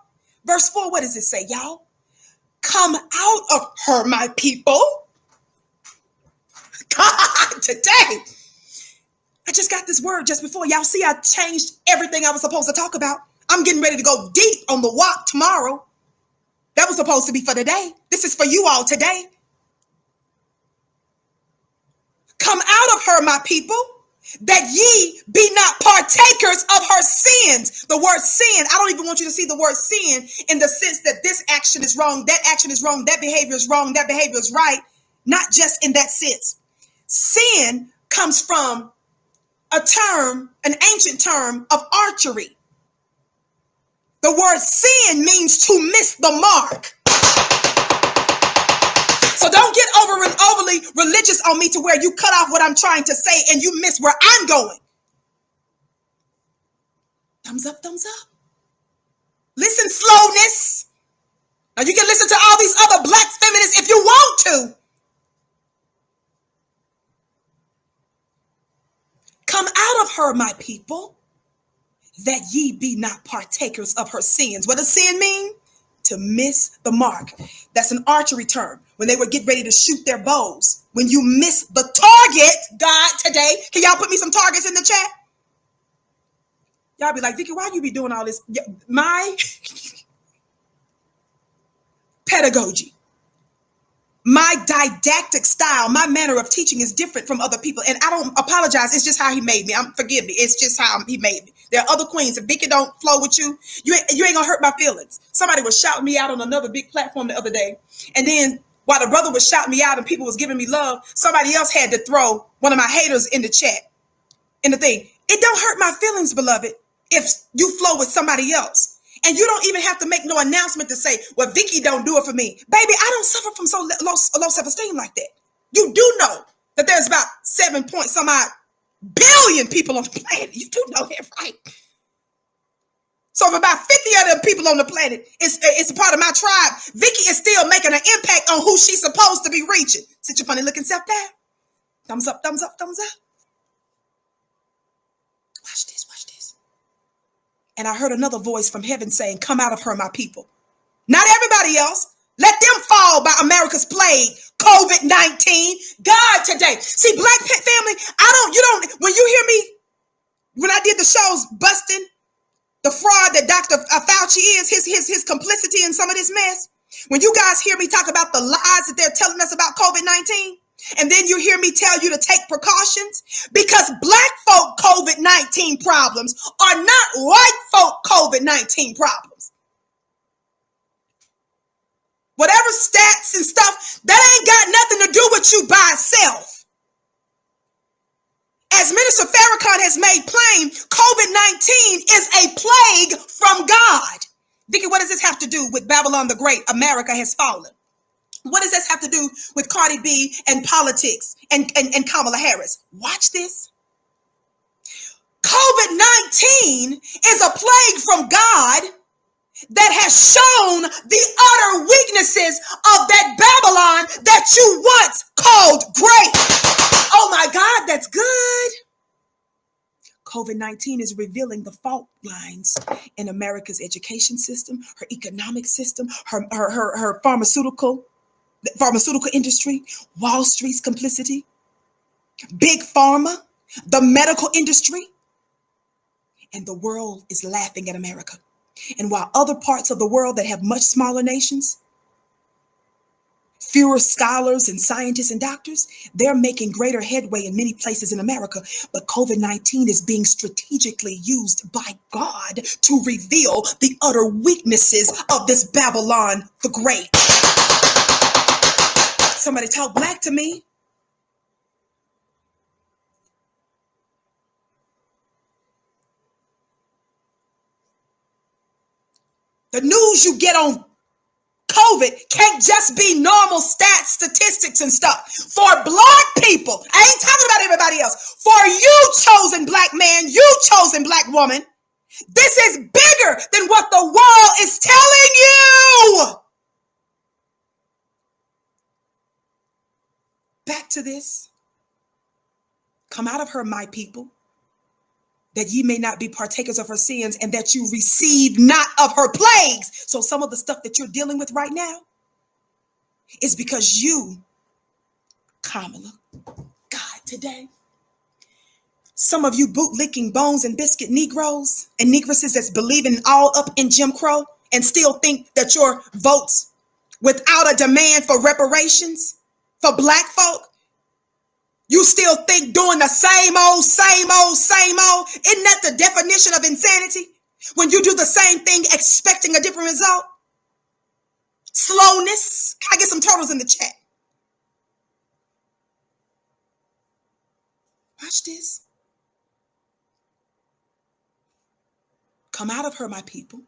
Verse 4, what does it say, y'all? Come out of her, my people. God, today. I just got this word just before. Y'all see I changed everything I was supposed to talk about. I'm getting ready to go deep on the walk tomorrow. That was supposed to be for today. This is for you all today. Come out of her, my people, that ye be not partakers of her sins. The word sin, I don't even want you to see the word sin in the sense that this action is wrong, that action is wrong, that behavior is wrong, that behavior is right. Not just in that sense. Sin comes from a term, an ancient term of archery. The word sin means to miss the mark. So don't get overly religious on me to where you cut off what I'm trying to say and you miss where I'm going. Thumbs up, thumbs up. Listen, slowness. Now you can listen to all these other black feminists if you want to. Come out of her, my people, that ye be not partakers of her sins. What does sin mean? To miss the mark. That's an archery term. When they would get ready to shoot their bows. When you miss the target, God, today. Can y'all put me some targets in the chat? Y'all be like, Vicky, why you be doing all this? My pedagogy, my didactic style, my manner of teaching is different from other people. And I don't apologize. It's just how he made me. Forgive me. It's just how he made me. There are other queens. If Vicky don't flow with you, you ain't gonna hurt my feelings. Somebody was shouting me out on another big platform the other day. And then while the brother was shouting me out and people was giving me love, somebody else had to throw one of my haters in the chat, in the thing. It don't hurt my feelings, beloved. if you flow with somebody else. And you don't even have to make no announcement to say, well, Vicky don't do it for me. Baby, I don't suffer from so low self-esteem like that. You do know that there's about 7 point some odd billion people on the planet. You do know that, right? So if about 50 of them people on the planet is a part of my tribe, Vicky is still making an impact on who she's supposed to be reaching. Sit your funny looking self down. Thumbs up, thumbs up, thumbs up. Watch this, watch this. And I heard another voice from heaven saying, come out of her, my people. Not everybody else. Let them fall by America's plague, COVID-19. God today. See, Black family, when you hear me, when I did the shows busting the fraud that Dr. Fauci is, his complicity in some of this mess, when you guys hear me talk about the lies that they're telling us about COVID-19, and then you hear me tell you to take precautions, because Black folk COVID-19 problems are not white folk COVID-19 problems. Whatever stats and stuff, that ain't got nothing to do with you by itself. As Minister Farrakhan has made plain, COVID-19 is a plague from God. Vicky, what does this have to do with Babylon the Great? America has fallen. What does this have to do with Cardi B and politics and Kamala Harris? Watch this. COVID-19 is a plague from God that has shown the utter weaknesses of that Babylon that you once called great. Oh my God, that's good. COVID-19 is revealing the fault lines in America's education system, her economic system, her pharmaceutical industry, Wall Street's complicity, Big Pharma, the medical industry, and the world is laughing at America. And while other parts of the world that have much smaller nations, fewer scholars and scientists and doctors, they're making greater headway in many places in America. But COVID-19 is being strategically used by God to reveal the utter weaknesses of this Babylon the Great. Somebody talk Black to me. The news you get on COVID can't just be normal stats, statistics, and stuff. For Black people, I ain't talking about everybody else. For you, chosen Black man, you, chosen Black woman, this is bigger than what the world is telling you. Back to this. Come out of her, my people, that ye may not be partakers of her sins, and that you receive not of her plagues. So some of the stuff that you're dealing with right now is because you, Kamala, God today, some of you boot-licking bones and biscuit Negroes and Negresses that's believing all up in Jim Crow and still think that your votes without a demand for reparations for Black folk, you still think doing the same old, same old, same old. Isn't that the definition of insanity? When you do the same thing expecting a different result? Slowness. Can I get some turtles in the chat? Watch this. Come out of her, my people,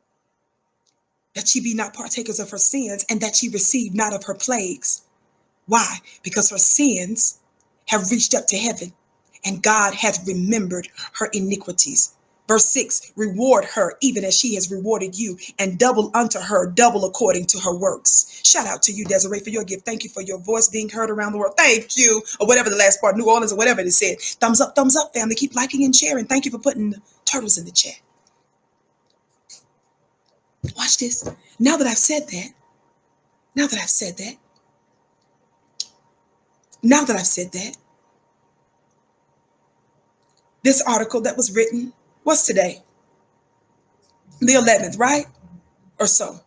that ye be not partakers of her sins, and that ye receive not of her plagues. Why? Because her sins have reached up to heaven, and God hath remembered her iniquities. Verse 6, reward her even as she has rewarded you, and double unto her, double according to her works. Shout out to you, Desiree, for your gift. Thank you for your voice being heard around the world. Thank you. Or whatever the last part, New Orleans or whatever it said. Thumbs up, family. Keep liking and sharing. Thank you for putting the turtles in the chat. Watch this. Now that I've said that, this article that was written, what's today? The 11th, right? Or so.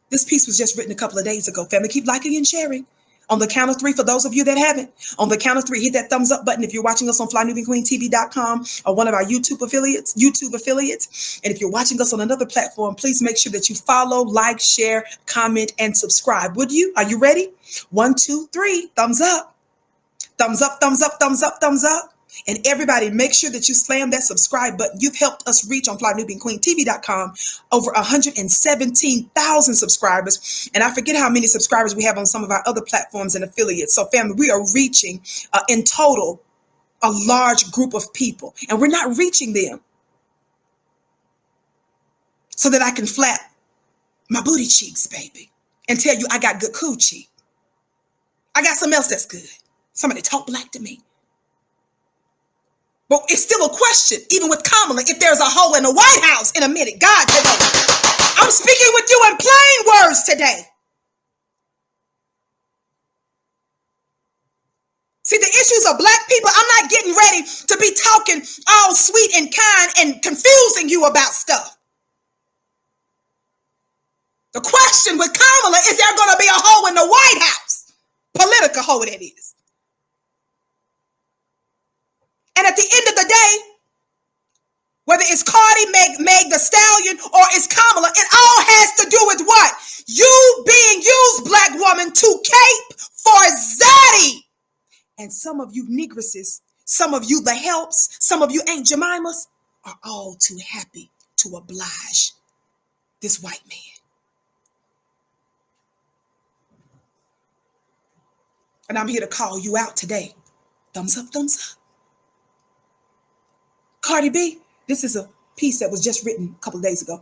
This piece was just written a couple of days ago. Family, keep liking and sharing. On the count of 3, for those of you that haven't, on the count of 3, hit that thumbs up button if you're watching us on FlyNewBeQueenTV.com or one of our YouTube affiliates. And if you're watching us on another platform, please make sure that you follow, like, share, comment, and subscribe. Would you? Are you ready? 1, 2, 3. Thumbs up. Thumbs up, thumbs up, thumbs up, thumbs up. And everybody, make sure that you slam that subscribe button. You've helped us reach on FlyNubianQueenTV.com over 117,000 subscribers. And I forget how many subscribers we have on some of our other platforms and affiliates. So family, we are reaching in total a large group of people. And we're not reaching them so that I can flap my booty cheeks, baby, and tell you I got good coochie. I got something else that's good. Somebody talk black to me. But it's still a question, even with Kamala, if there's a hole in the White House in a minute. God, today, I'm speaking with you in plain words today. See, the issues of black people, I'm not getting ready to be talking all sweet and kind and confusing you about stuff. The question with Kamala, is there going to be a hole in the White House? Political hole that is. And at the end of the day, whether it's Cardi, Meg the Stallion, or it's Kamala, it all has to do with what? You being used, black woman, to cape for Zaddy. And some of you negresses, some of you the helps, some of you Aunt Jemimas are all too happy to oblige this white man. And I'm here to call you out today. Thumbs up, thumbs up. Cardi B, this is a piece that was just written a couple of days ago.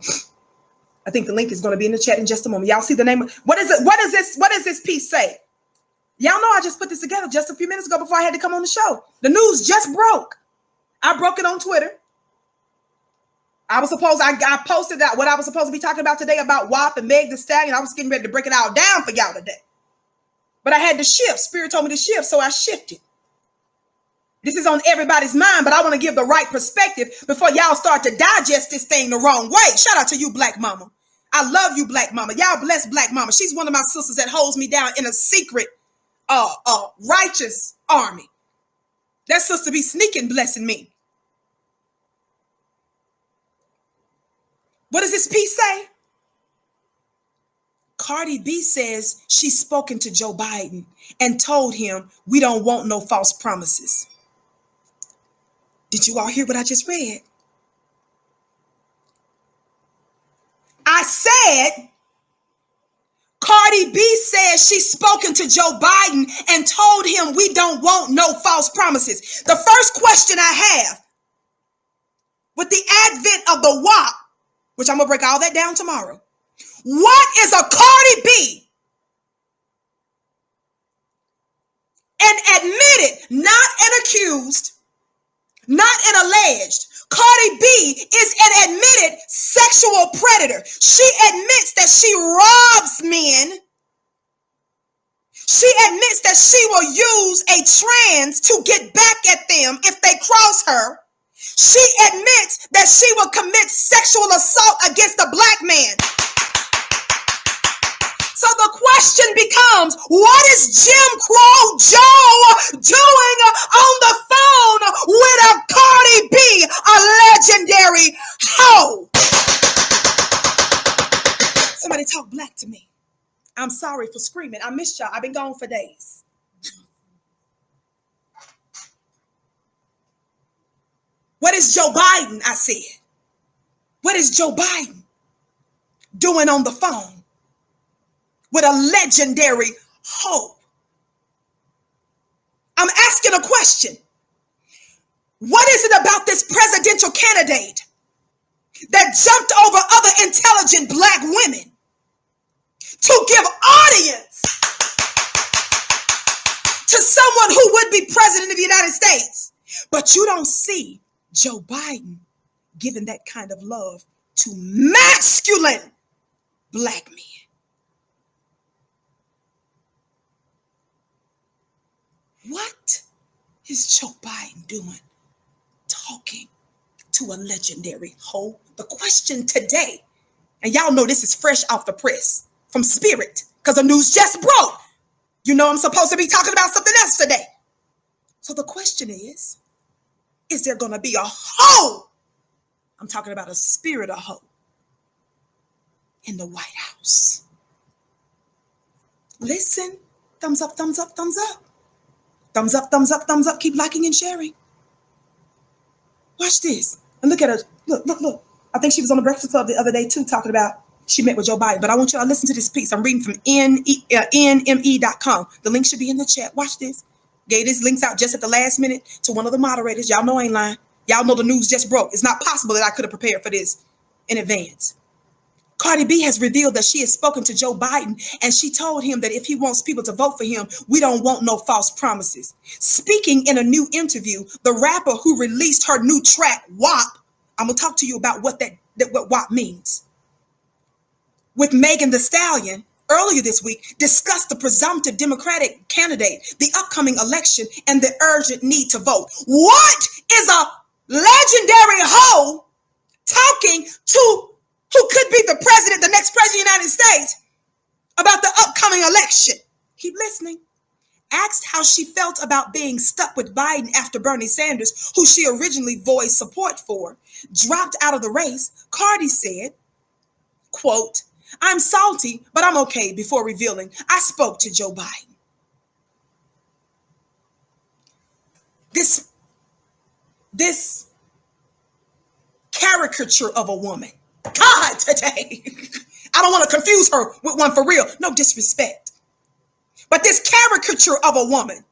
I think the link is going to be in the chat in just a moment. Y'all see the name of what is it? What does this piece say? Y'all know I just put this together just a few minutes ago before I had to come on the show. The news just broke. I broke it on Twitter. I posted that what I was supposed to be talking about today about WAP and Meg the Stallion. I was getting ready to break it all down for y'all today. But I had to shift. Spirit told me to shift, so I shifted. This is on everybody's mind, but I want to give the right perspective before y'all start to digest this thing the wrong way. Shout out to you, Black Mama. I love you, Black Mama. Y'all bless Black Mama. She's one of my sisters that holds me down in a secret, righteous army. That sister be sneaking blessing me. What does this piece say? Cardi B says she's spoken to Joe Biden and told him we don't want no false promises. Did you all hear what I just read? I said Cardi B says she's spoken to Joe Biden and told him we don't want no false promises. The first question I have with the advent of the WAP, which I'm going to break all that down tomorrow. What is a Cardi B? An admitted, not an accused, not an alleged. Cardi B is an admitted sexual predator. She admits that she robs men. She admits that she will use a trans to get back at them if they cross her. She admits that she will commit sexual assault against a black man. So the question becomes, what is Jim Crow Joe doing on the phone with a Cardi B, a legendary hoe? Somebody talk black to me. I'm sorry for screaming. I missed y'all. I've been gone for days. What is Joe Biden? I said. What is Joe Biden doing on the phone with a legendary hoe? I'm asking a question. What is it about this presidential candidate that jumped over other intelligent black women to give audience to someone who would be president of the United States? But you don't see Joe Biden giving that kind of love to masculine black men. What is Joe Biden doing talking to a legendary hoe? The question today, and y'all know this is fresh off the press from Spirit because the news just broke. You know I'm supposed to be talking about something else today. So the question is there going to be a hoe? I'm talking about a spirit of hoe in the White House. Listen, thumbs up, thumbs up, thumbs up. Thumbs up, thumbs up, thumbs up. Keep liking and sharing. Watch this. And look at her. Look, look, look. I think she was on the Breakfast Club the other day too, talking about she met with Joe Biden. But I want you to listen to this piece. I'm reading from nme.com. The link should be in the chat. Watch this. Gave these links out just at the last minute to one of the moderators. Y'all know I ain't lying. Y'all know the news just broke. It's not possible that I could have prepared for this in advance. Cardi B has revealed that she has spoken to Joe Biden, and she told him that if he wants people to vote for him, we don't want no false promises. Speaking in a new interview, the rapper who released her new track, WAP, I'm going to talk to you about what what WAP means, with Megan Thee Stallion earlier this week, discussed the presumptive Democratic candidate, the upcoming election, and the urgent need to vote. What is a legendary hoe talking to who could be the president, the next president of the United States, about the upcoming election? Keep listening. Asked how she felt about being stuck with Biden after Bernie Sanders, who she originally voiced support for, dropped out of the race, Cardi said, quote, "I'm salty, but I'm okay," before revealing, "I spoke to Joe Biden." This caricature of a woman, God, today, I don't want to confuse her with one for real. No disrespect. But this caricature of a woman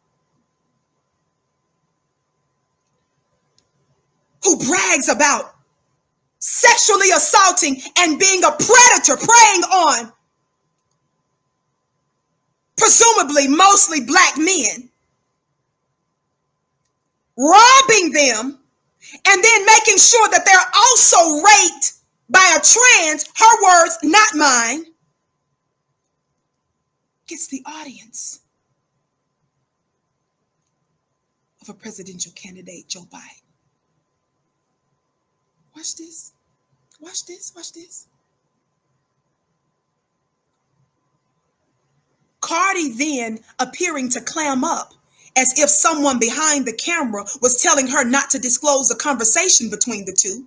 who brags about sexually assaulting and being a predator, preying on presumably mostly black men, robbing them, and then making sure that they're also raped by a trans, her words, not mine, gets the audience of a presidential candidate, Joe Biden. Watch this. Watch this. Watch this. Cardi then appearing to clam up as if someone behind the camera was telling her not to disclose a conversation between the two.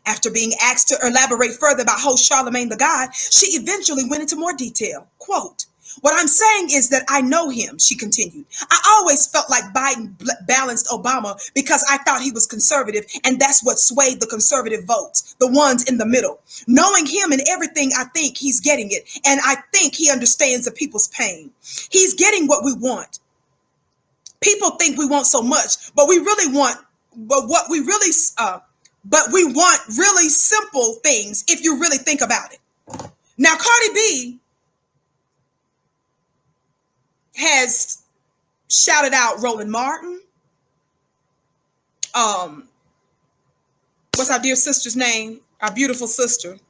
After being asked to elaborate further about host Charlemagne the God, she eventually went into more detail. Quote, "What I'm saying is that I know him," she continued. "I always felt like Biden balanced Obama because I thought he was conservative, and that's what swayed the conservative votes, the ones in the middle. Knowing him and everything, I think he's getting it, and I think he understands the people's pain. He's getting what we want. People think we want so much, but we really want, but we want really simple things if you really think about it." Now, Cardi B has shouted out Roland Martin. What's our dear sister's name? Our beautiful sister.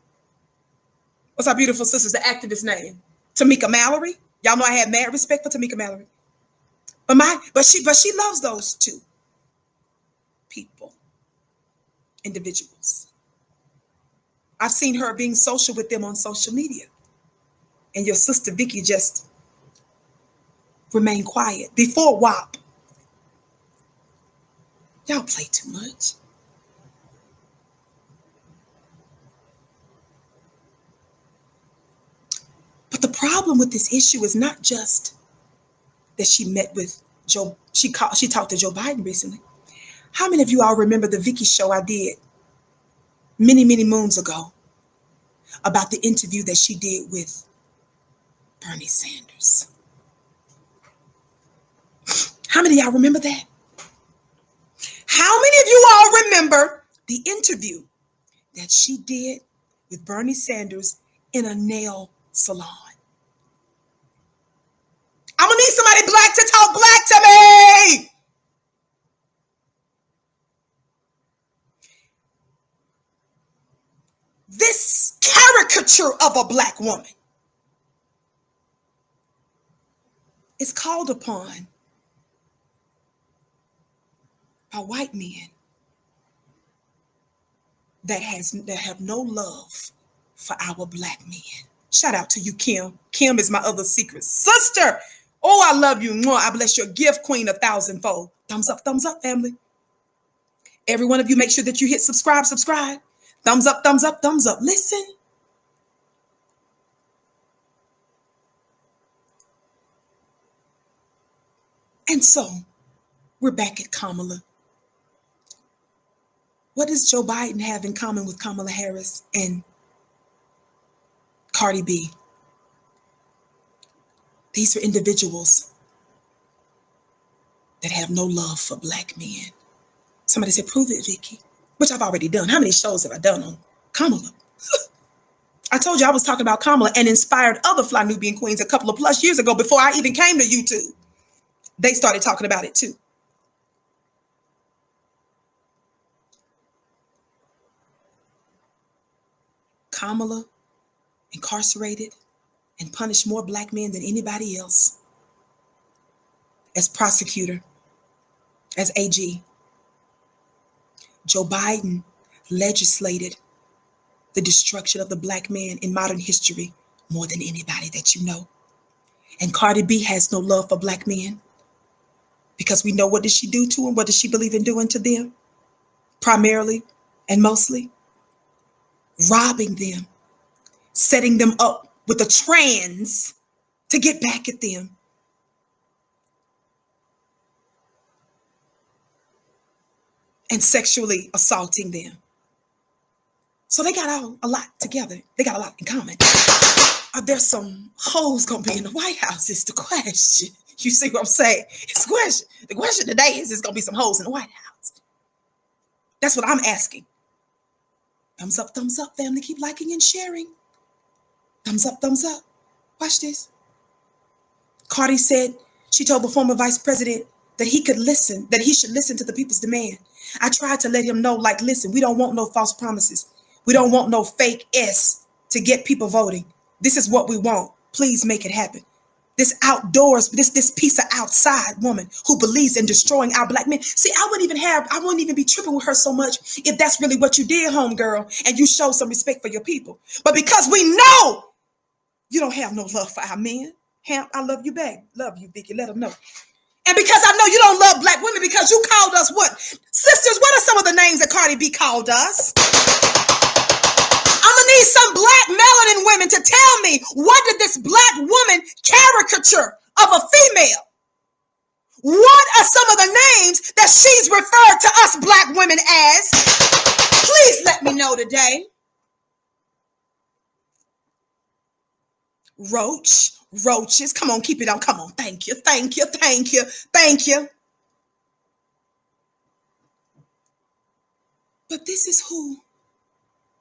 What's our beautiful sister's, the activist name? Tamika Mallory. Y'all know I had mad respect for Tamika Mallory. But she loves those two people, individuals. I've seen her being social with them on social media. And your sister Vicky just remained quiet. Before WAP, y'all play too much. But the problem with this issue is not just that she met with Joe, she talked to Joe Biden recently. How many of you all remember the Vicky show I did many, many moons ago about the interview that she did with Bernie Sanders? How many of y'all remember that? How many of you all remember the interview that she did with Bernie Sanders in a nail salon? I'm gonna need somebody black to talk black to me. This caricature of a black woman is called upon by white men that have no love for our black men. Shout out to you, Kim. Kim is my other secret sister. Oh, I love you. I bless your gift, queen, 1,000-fold. Thumbs up, family. Every one of you, make sure that you hit subscribe. Thumbs up, thumbs up, thumbs up. Listen. And so we're back at Kamala. What does Joe Biden have in common with Kamala Harris and Cardi B? These are individuals that have no love for black men. Somebody said, prove it, Vicky, which I've already done. How many shows have I done on Kamala? I told you I was talking about Kamala and inspired other Fly Nubian queens a couple of plus years ago before I even came to YouTube. They started talking about it too. Kamala incarcerated and punished more black men than anybody else as prosecutor, as AG. Joe Biden legislated the destruction of the black man in modern history more than anybody that you know. And Cardi B has no love for black men because we know what did she do to them? What does she believe in doing to them? Primarily and mostly robbing them, setting them up with a trans to get back at them. And sexually assaulting them. So they got a lot together. They got a lot in common. Are there some hoes gonna be in the White House? Is the question. You see what I'm saying? It's the question. The question today is gonna be some hoes in the White House. That's what I'm asking. Thumbs up, family. Keep liking and sharing. Thumbs up, thumbs up. Watch this. Cardi said she told the former vice president that he should listen to the people's demand. I tried to let him know, like, listen, we don't want no false promises. We don't want no fake S to get people voting. This is what we want. Please make it happen. This outdoors, this piece of outside woman who believes in destroying our black men. See, I wouldn't even be tripping with her so much if that's really what you did, homegirl, and you show some respect for your people. But because we know you don't have no love for our men, Hamp, I love you back. Love you, Vicky. Let them know. And because I know you don't love black women because you called us what? Sisters, what are some of the names that Cardi B called us? I'm going to need some black melanin women to tell me, what did this black woman caricature of a female? What are some of the names that she's referred to us black women as? Please let me know today. Roaches. Come on, keep it on. Come on. Thank you. But this is who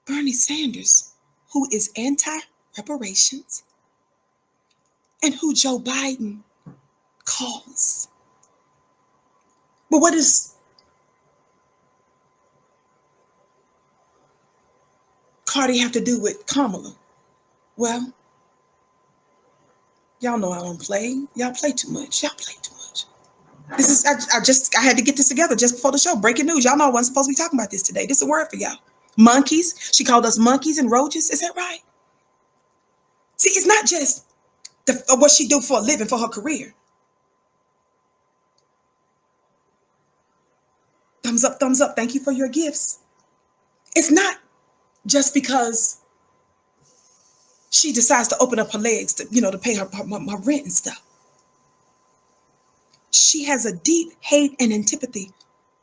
Bernie Sanders, who is anti-reparations, and who Joe Biden calls. But what does Cardi have to do with Kamala? Well, y'all know I don't play. Y'all play too much. This is, I had to get this together just before the show. Breaking news. Y'all know I wasn't supposed to be talking about this today. This is a word for y'all. Monkeys. She called us monkeys and roaches. Is that right? See, it's not just what she do for a living, for her career. Thumbs up. Thank you for your gifts. It's not just because she decides to open up her legs to pay her rent and stuff. She has a deep hate and antipathy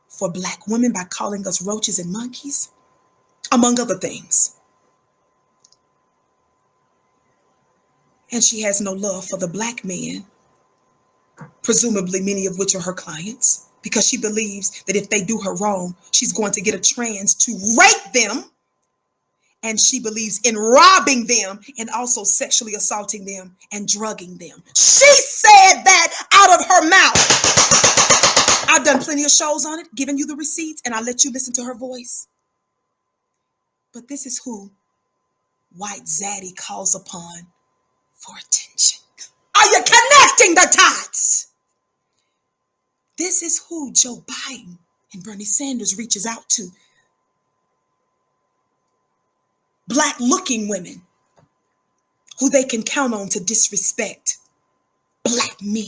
for black women by calling us roaches and monkeys, among other things. And she has no love for the black men, presumably many of which are her clients, because she believes that if they do her wrong, she's going to get a trans to rape them. And she believes in robbing them and also sexually assaulting them and drugging them. She said that out of her mouth. I've done plenty of shows on it, giving you the receipts, and I let you listen to her voice. But this is who White Zaddy calls upon for attention. Are you connecting the dots? This is who Joe Biden and Bernie Sanders reaches out to. Black-looking women who they can count on to disrespect black men.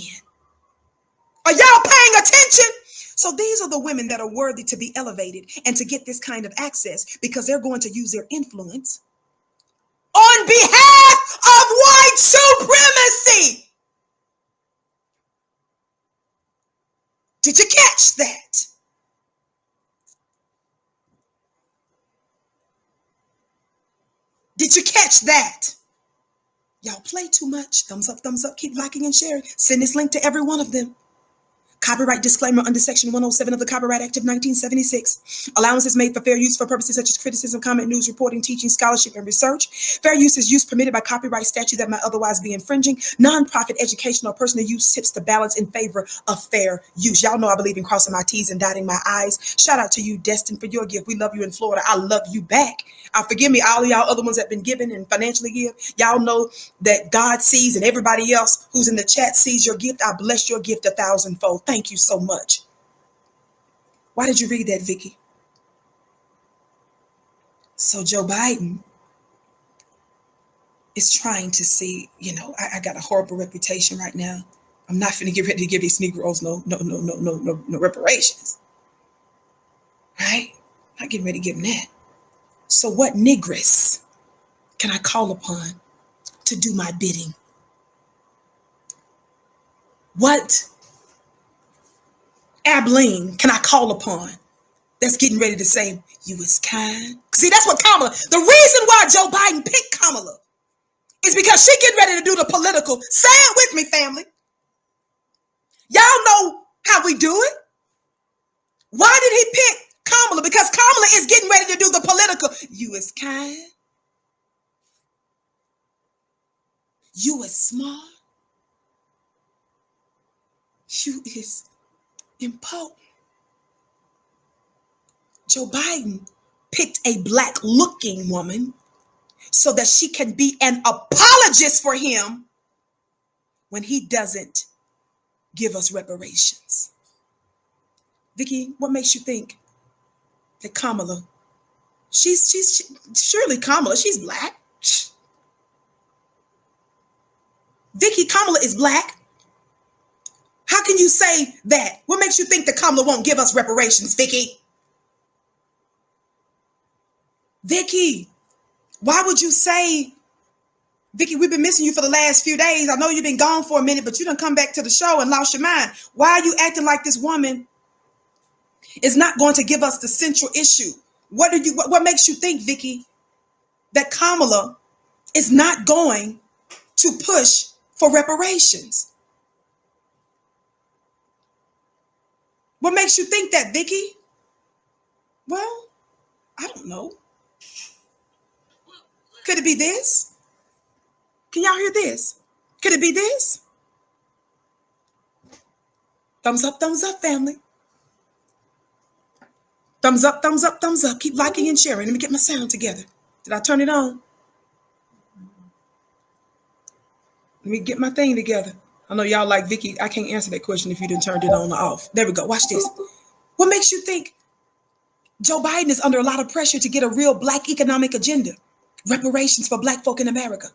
Are y'all paying attention? So these are the women that are worthy to be elevated and to get this kind of access because they're going to use their influence on behalf of white supremacy. Did you catch that? Did you catch that? Y'all play too much. Thumbs up, keep liking and sharing. Send this link to every one of them. Copyright disclaimer under Section 107 of the Copyright Act of 1976. Allowance is made for fair use for purposes such as criticism, comment, news, reporting, teaching, scholarship, and research. Fair use is use permitted by copyright statute that might otherwise be infringing. Non-profit educational or personal use tips the balance in favor of fair use. Y'all know I believe in crossing my T's and dotting my I's. Shout out to you, Destin, for your gift. We love you in Florida. I love you back. Forgive me, all of y'all other ones that have been given and financially give. Y'all know that God sees and everybody else who's in the chat sees your gift. I bless your gift 1,000-fold. Thank you so much. Why did you read that, Vicky? So Joe Biden is trying to see, I got a horrible reputation right now. I'm not finna get ready to give these Negroes no reparations. Right? Not getting ready to give them that. So what negress can I call upon to do my bidding? What Abilene can I call upon that's getting ready to say, you is kind? See, that's what Kamala, the reason why Joe Biden picked Kamala is because she getting ready to do the political. Say it with me, family. Y'all know how we do it. Why did he pick Kamala? Because Kamala is getting ready to do the political. You is kind. You is smart. You is important. Joe Biden picked a black-looking woman so that she can be an apologist for him when he doesn't give us reparations. Vicky, what makes you think that Kamala, she's surely Kamala, she's black. Vicky, Kamala is black. How can you say that? What makes you think that Kamala won't give us reparations, Vicky? Vicky, why would you say, Vicky, we've been missing you for the last few days. I know you've been gone for a minute, but you done come back to the show and lost your mind. Why are you acting like this woman is not going to give us the central issue? What makes you think, Vicky, that Kamala is not going to push for reparations? What makes you think that, Vicky? Well, I don't know. Could it be this? Can y'all hear this? Could it be this? Thumbs up, family. Thumbs up, thumbs up, thumbs up. Keep liking and sharing. Let me get my sound together. Did I turn it on? Let me get my thing together. I know y'all like, Vicky, I can't answer that question if you didn't turn it on or off. There we go. Watch this. What makes you think Joe Biden is under a lot of pressure to get a real black economic agenda? Reparations for black folk in America.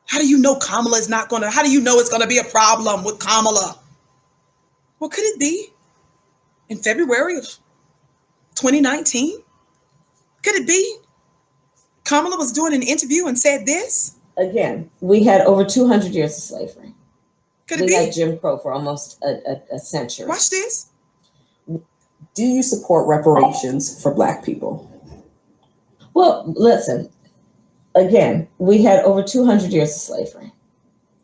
How do you know Kamala is not how do you know it's going to be a problem with Kamala? Well, could it be in February of 2019? Could it be Kamala was doing an interview and said this? Again, we had over 200 years of slavery. Could it be? We had Jim Crow for almost a century. Watch this. Do you support reparations for Black people? Well, listen, again, we had over 200 years of slavery.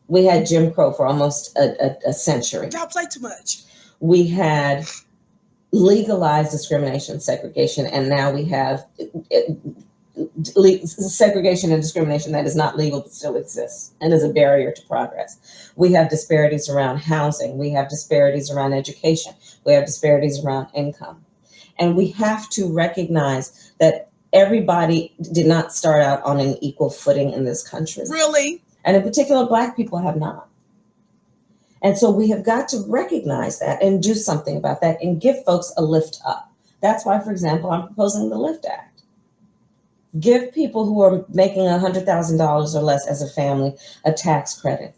We had Jim Crow for almost a century. Y'all play too much. We had legalized discrimination, segregation, and now we have segregation and discrimination that is not legal but still exists and is a barrier to progress. We have disparities around housing. We have disparities around education. We have disparities around income. And we have to recognize that everybody did not start out on an equal footing in this country. Really? And in particular, Black people have not. And so we have got to recognize that and do something about that and give folks a lift up. That's why, for example, I'm proposing the LIFT Act. Give people who are making $100,000 or less as a family a tax credit,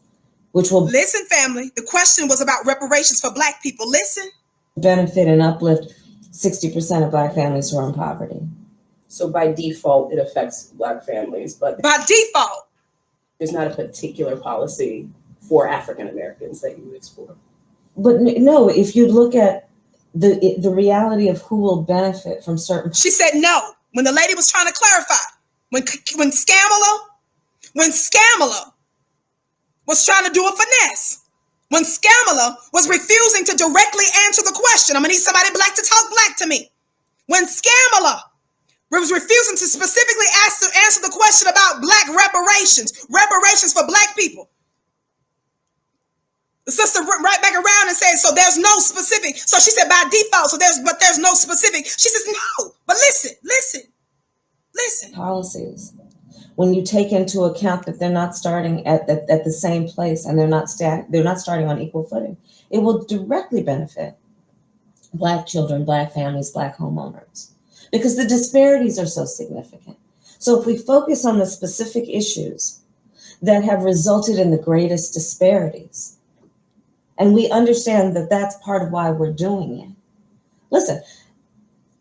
which will listen, family. The question was about reparations for Black people. Listen. Benefit and uplift 60% of Black families who are in poverty. So by default, it affects Black families, but by default, there's not a particular policy for African Americans that you would explore. But no, if you look at the reality of who will benefit from certain. She said no. when the lady was trying to clarify, when Scamala was trying to do a finesse, when Scamala was refusing to directly answer the question, I'm gonna need somebody black to talk black to me. When Scamala was refusing to specifically answer the question about black reparations for black people, the sister right back around and said, so there's no specific. So she said by default, but there's no specific. She says, no, but listen. Policies. When you take into account that they're not starting at the same place and they're not starting on equal footing, it will directly benefit Black children, Black families, Black homeowners, because the disparities are so significant. So if we focus on the specific issues that have resulted in the greatest disparities, and we understand that that's part of why we're doing it. Listen,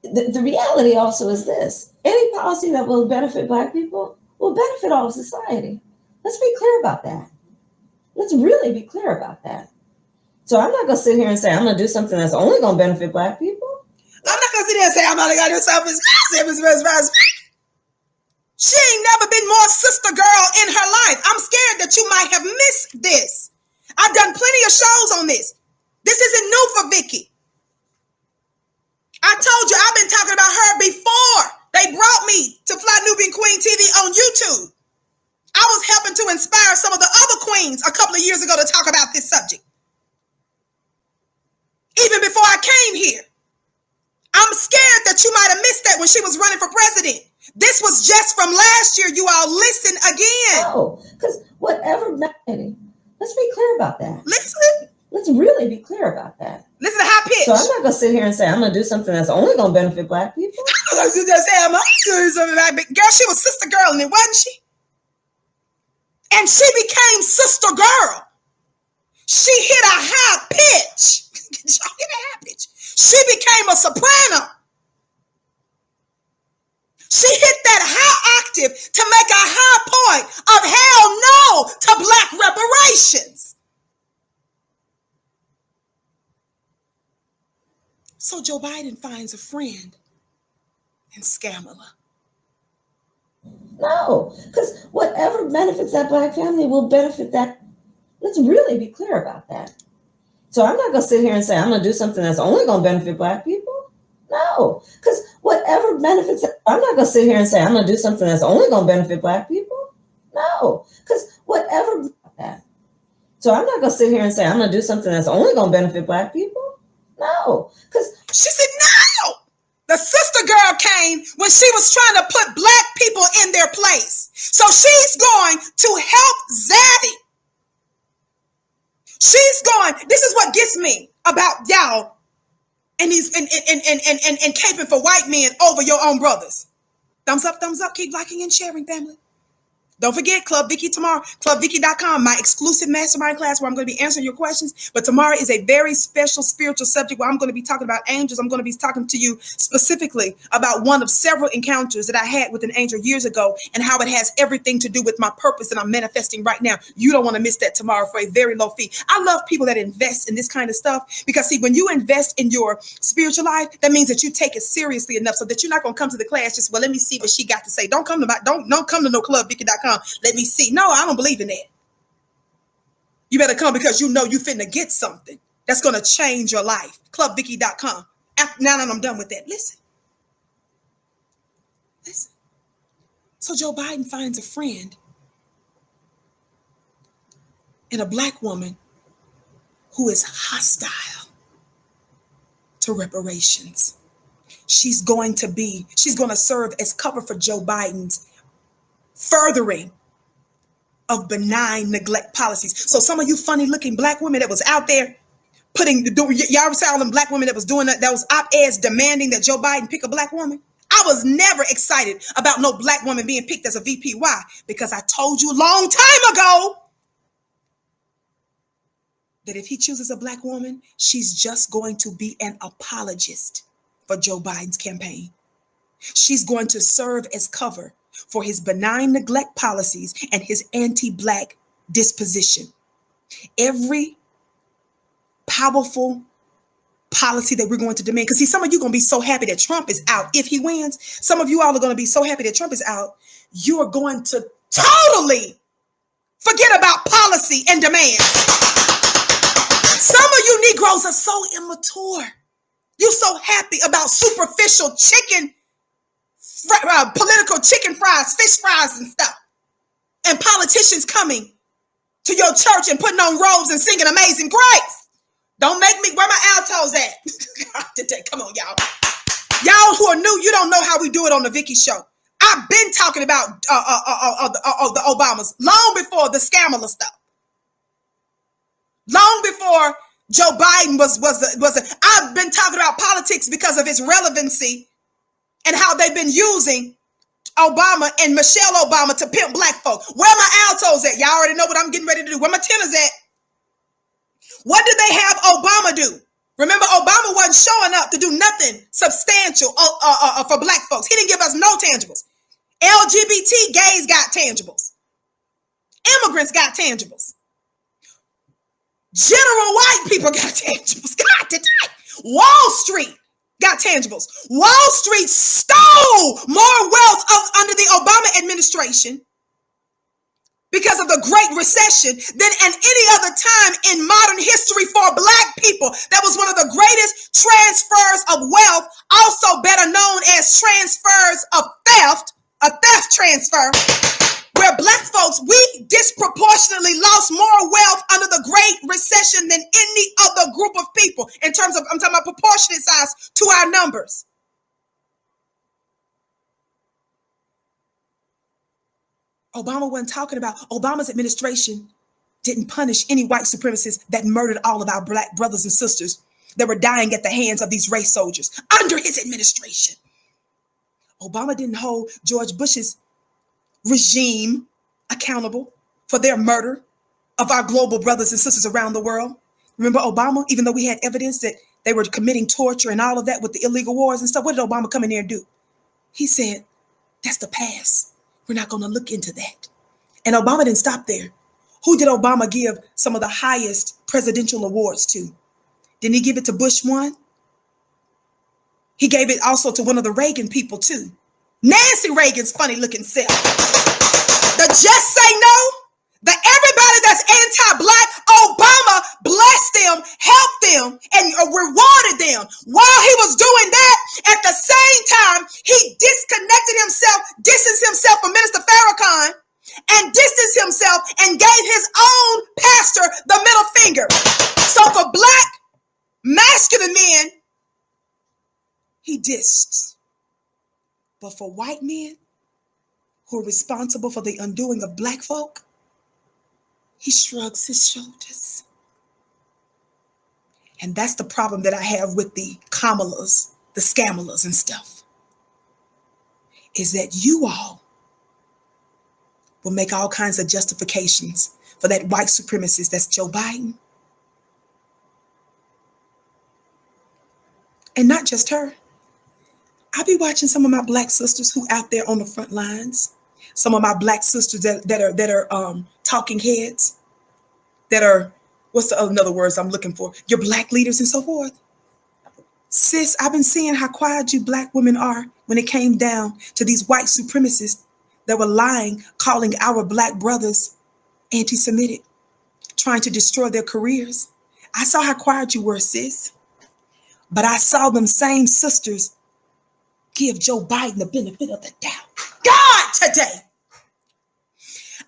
the reality also is this: any policy that will benefit Black people will benefit all of society. Let's be clear about that. Let's really be clear about that. So I'm not going to sit here and say I'm going to do something that's only going to benefit Black people. I'm not going to sit here and say I'm only going to do something. She ain't never been more sister girl in her life. I'm scared that you might have missed this. I've done plenty of shows on this. This isn't new for Vicky. I told you I've been talking about her before they brought me to Fly Nubian Queen TV on YouTube. I was helping to inspire some of the other queens a couple of years ago to talk about this subject. Even before I came here. I'm scared that you might have missed that when she was running for president. This was just from last year. You all listen again. Oh, because whatever matters. Let's be clear about that. Listen. Let's really be clear about that. Listen to high pitch. So I'm not going to sit here and say I'm going to do something that's only going to benefit Black people. I'm going to say I'm going to do something like that. Girl, she was sister girl in it, wasn't she? And she became sister girl. She hit a high pitch. She became a soprano. She hit that high octave to make a high point of hell no to Black reparations. So Joe Biden finds a friend in Scamala. No, because whatever benefits that Black family will benefit that. Let's really be clear about that. So I'm not going to sit here and say I'm going to do something that's only going to benefit Black people. No, because whatever benefits, I'm not going to sit here and say I'm going to do something that's only going to benefit Black people. No, because whatever that. So I'm not going to sit here and say I'm going to do something that's only going to benefit Black people. No, because she said no. The sister girl came when she was trying to put Black people in their place. So she's going to help Zaddy. She's going. This is what gets me about y'all and these and caping for white men over your own brothers. Thumbs up, keep liking and sharing, family. Don't forget Club Vicky tomorrow, clubvicky.com, my exclusive mastermind class where I'm going to be answering your questions. But tomorrow is a very special spiritual subject where I'm going to be talking about angels. I'm going to be talking to you specifically about one of several encounters that I had with an angel years ago and how it has everything to do with my purpose that I'm manifesting right now. You don't want to miss that tomorrow for a very low fee. I love people that invest in this kind of stuff because, see, when you invest in your spiritual life, that means that you take it seriously enough so that you're not going to come to the class just, well, let me see what she got to say. Don't come to no clubvicky.com. Let me see. No, I don't believe in that. You better come because you know you finna get something that's going to change your life. Clubvicky.com. Now that I'm done with that, listen. So Joe Biden finds a friend in a Black woman who is hostile to reparations. She's going to serve as cover for Joe Biden's furthering of benign neglect policies. So some of you funny looking Black women that was out there y'all saw them Black women that was doing that was op-eds demanding that Joe Biden pick a Black woman. I was never excited about no Black woman being picked as a VP. Why? Because I told you a long time ago that if he chooses a Black woman, she's just going to be an apologist for Joe Biden's campaign. She's going to serve as cover for his benign neglect policies and his anti-Black disposition. Every powerful policy that we're going to demand. Because see, some of you are going to be so happy that Trump is out if he wins. Some of you all are going to be so happy that Trump is out. You are going to totally forget about policy and demands. Some of you Negroes are so immature. You're so happy about superficial political chicken fries, fish fries and stuff. And politicians coming to your church and putting on robes and singing Amazing Grace. Don't make me, where my altos at? Today, come on, y'all. Y'all who are new, you don't know how we do it on the Vicky Show. I've been talking about the Obamas long before the scandal stuff. Long before Joe Biden I've been talking about politics because of its relevancy and how they've been using Obama and Michelle Obama to pimp black folk. Where my altos at? Y'all already know what I'm getting ready to do. Where my tenors at? What did they have Obama do? Remember, Obama wasn't showing up to do nothing substantial for black folks. He didn't give us no tangibles. LGBT gays got tangibles. Immigrants got tangibles. General white people got tangibles. God, today. Wall Street got tangibles. Wall Street stole more wealth under the Obama administration because of the Great Recession than at any other time in modern history for black people. That was one of the greatest transfers of wealth, also better known as transfers of theft, a theft transfer, where black folks, we disproportionately lost more wealth under the Great Recession than any other group of people in terms of, I'm talking about proportionate size to our numbers. Obama wasn't talking about, Obama's administration didn't punish any white supremacists that murdered all of our black brothers and sisters that were dying at the hands of these race soldiers under his administration. Obama didn't hold George Bush's regime accountable for their murder of our global brothers and sisters around the world. Remember Obama, even though we had evidence that they were committing torture and all of that with the illegal wars and stuff, what did Obama come in there and do? He said, that's the past. We're not going to look into that. And Obama didn't stop there. Who did Obama give some of the highest presidential awards to? Didn't he give it to Bush one? He gave it also to one of the Reagan people too. Nancy Reagan's funny looking self. The just say no, the everybody that's anti-black, Obama blessed them, helped them, and rewarded them. While he was doing that, at the same time, he disconnected himself, distanced himself from Minister Farrakhan, and distanced himself and gave his own pastor the middle finger. So for black masculine men, he dissed. But for white men who are responsible for the undoing of black folk, he shrugs his shoulders. And that's the problem that I have with the Kamalas, the Scamalas and stuff, is that you all will make all kinds of justifications for that white supremacist that's Joe Biden. And not just her. I be watching some of my black sisters who out there on the front lines, some of my black sisters that are talking heads, that are, what's the other words I'm looking for? Your black leaders and so forth. Sis, I've been seeing how quiet you black women are when it came down to these white supremacists that were lying, calling our black brothers anti-Semitic, trying to destroy their careers. I saw how quiet you were, sis. But I saw them same sisters give Joe Biden the benefit of the doubt. God, today.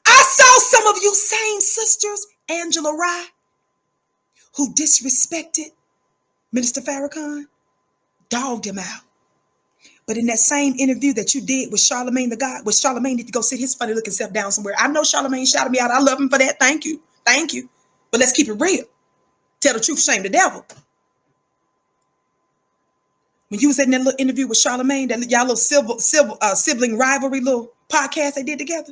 I saw some of you same sisters, Angela Rye, who disrespected Minister Farrakhan, dogged him out. But in that same interview that you did with Charlemagne the God, with Charlemagne need to go sit his funny looking self down somewhere. I know Charlemagne shouted me out. I love him for that. Thank you. Thank you. But let's keep it real. Tell the truth, shame the devil. When you was in that little interview with Charlemagne, that y'all little sibling rivalry little podcast they did together,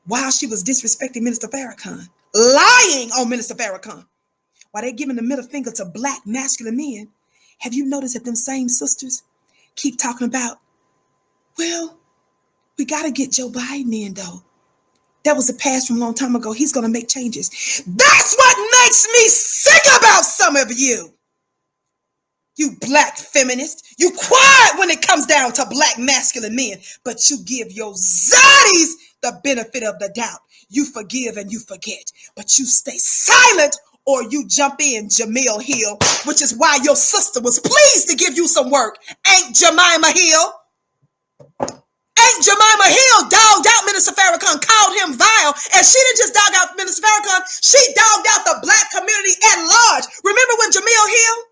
while she was disrespecting Minister Farrakhan, lying on Minister Farrakhan, while they giving the middle finger to black masculine men, have you noticed that them same sisters keep talking about, well, we got to get Joe Biden in though. That was the past from a long time ago. He's going to make changes. That's what makes me sick about some of you. You black feminist. You quiet when it comes down to black masculine men, but you give your zaddies the benefit of the doubt. You forgive and you forget, but you stay silent or you jump in, Jamil Hill, which is why your sister was pleased to give you some work. Ain't Jemima Hill? Ain't Jemima Hill dogged out Minister Farrakhan, called him vile, and she didn't just dog out Minister Farrakhan, she dogged out the black community at large. Remember when Jamil Hill,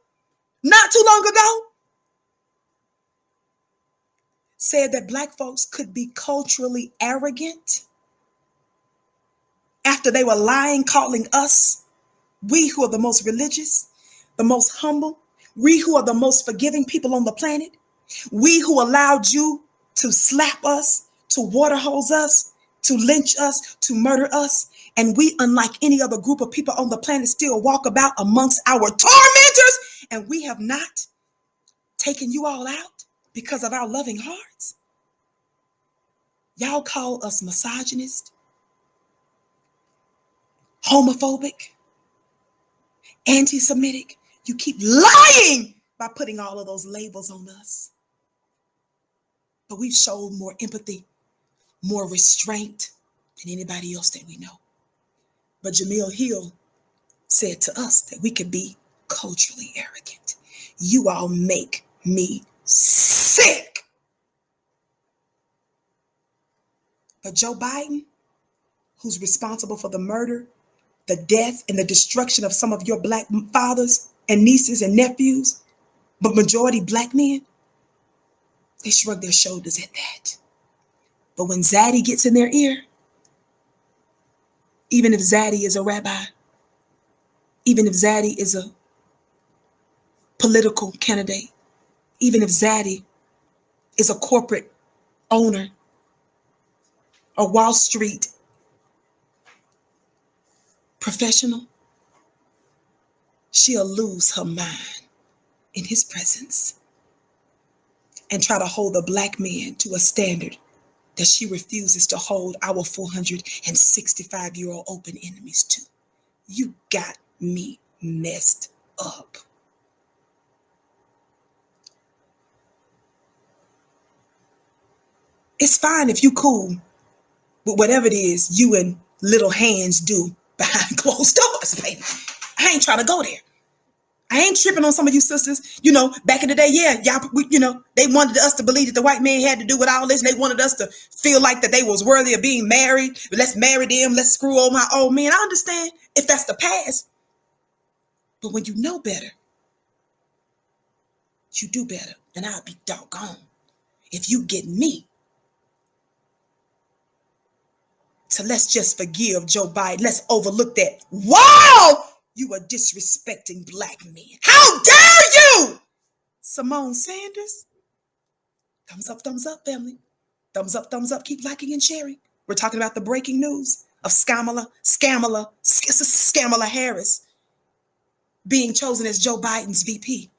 not too long ago, said that black folks could be culturally arrogant after they were lying, calling us, we who are the most religious, the most humble, we who are the most forgiving people on the planet, we who allowed you to slap us, to water hose us, to lynch us, to murder us, and we, unlike any other group of people on the planet, still walk about amongst our tormentors, and we have not taken you all out because of our loving hearts. Y'all call us misogynist, homophobic, anti-Semitic. You keep lying by putting all of those labels on us. But we've showed more empathy, more restraint than anybody else that we know. But Jamil Hill said to us that we could be culturally arrogant. You all make me sick. But Joe Biden, who's responsible for the murder, the death, and the destruction of some of your black fathers and nieces and nephews, but majority black men, they shrug their shoulders at that. But when Zaddy gets in their ear, even if Zaddy is a rabbi, even if Zaddy is a political candidate, even if Zaddy is a corporate owner, a Wall Street professional, she'll lose her mind in his presence and try to hold the black man to a standard that she refuses to hold our 465-year-old open enemies to. You got me messed up. It's fine if you cool with whatever it is you and little hands do behind closed doors, baby. I ain't trying to go there. I ain't tripping on some of you sisters. You know, back in the day, yeah, y'all, they wanted us to believe that the white man had to do with all this, and they wanted us to feel like that they was worthy of being married. Let's marry them. Let's screw over my old man. I understand if that's the past. But when you know better, you do better. And I'll be doggone if you get me. So let's just forgive Joe Biden. Let's overlook that. Wow! You are disrespecting black men. How dare you? Simone Sanders. Thumbs up, family. Thumbs up. Keep liking and sharing. We're talking about the breaking news of Kamala Harris being chosen as Joe Biden's VP.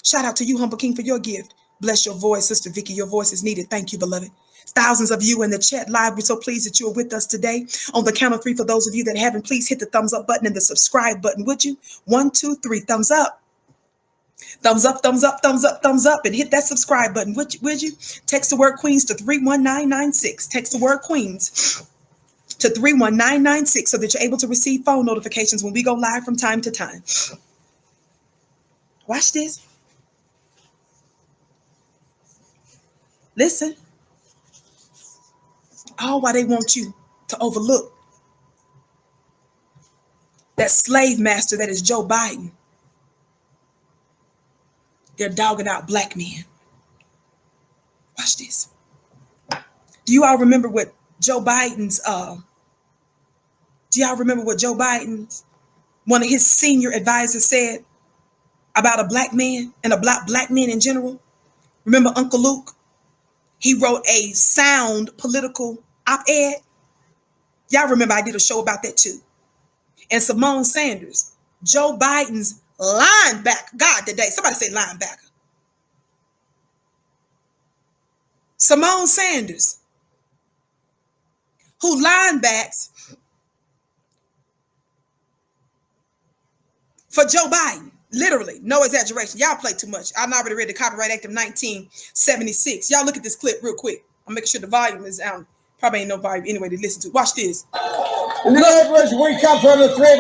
Shout out to you, Humble King, for your gift. Bless your voice, Sister Vicky. Your voice is needed. Thank you, beloved. Thousands of you in the chat live. We're so pleased that you're with us today. On the count of 3, for those of you that haven't, please hit the thumbs up button and the subscribe button, would you? 1, 2, 3, thumbs up. Thumbs up, and hit that subscribe button, would you? Text the word Queens to 31996. Text the word Queens to 31996 so that you're able to receive phone notifications when we go live from time to time. Watch this. Listen. All why they want you to overlook that slave master that is Joe Biden. They're dogging out black men. Watch this. Do you all remember what Joe Biden's, one of his senior advisors said about a black man and about black men in general? Remember Uncle Luke? He wrote a sound political op-ed. Y'all remember I did a show about that too. And Simone Sanders, Joe Biden's linebacker. God, today, somebody say linebacker. Simone Sanders, who linebacks for Joe Biden. Literally, no exaggeration. Y'all play too much. I already read the Copyright Act of 1976. Y'all look at this clip real quick. I'm making sure the volume is down. Probably ain't no volume anyway to listen to. Watch this. In the neighborhoods, we come from the threat.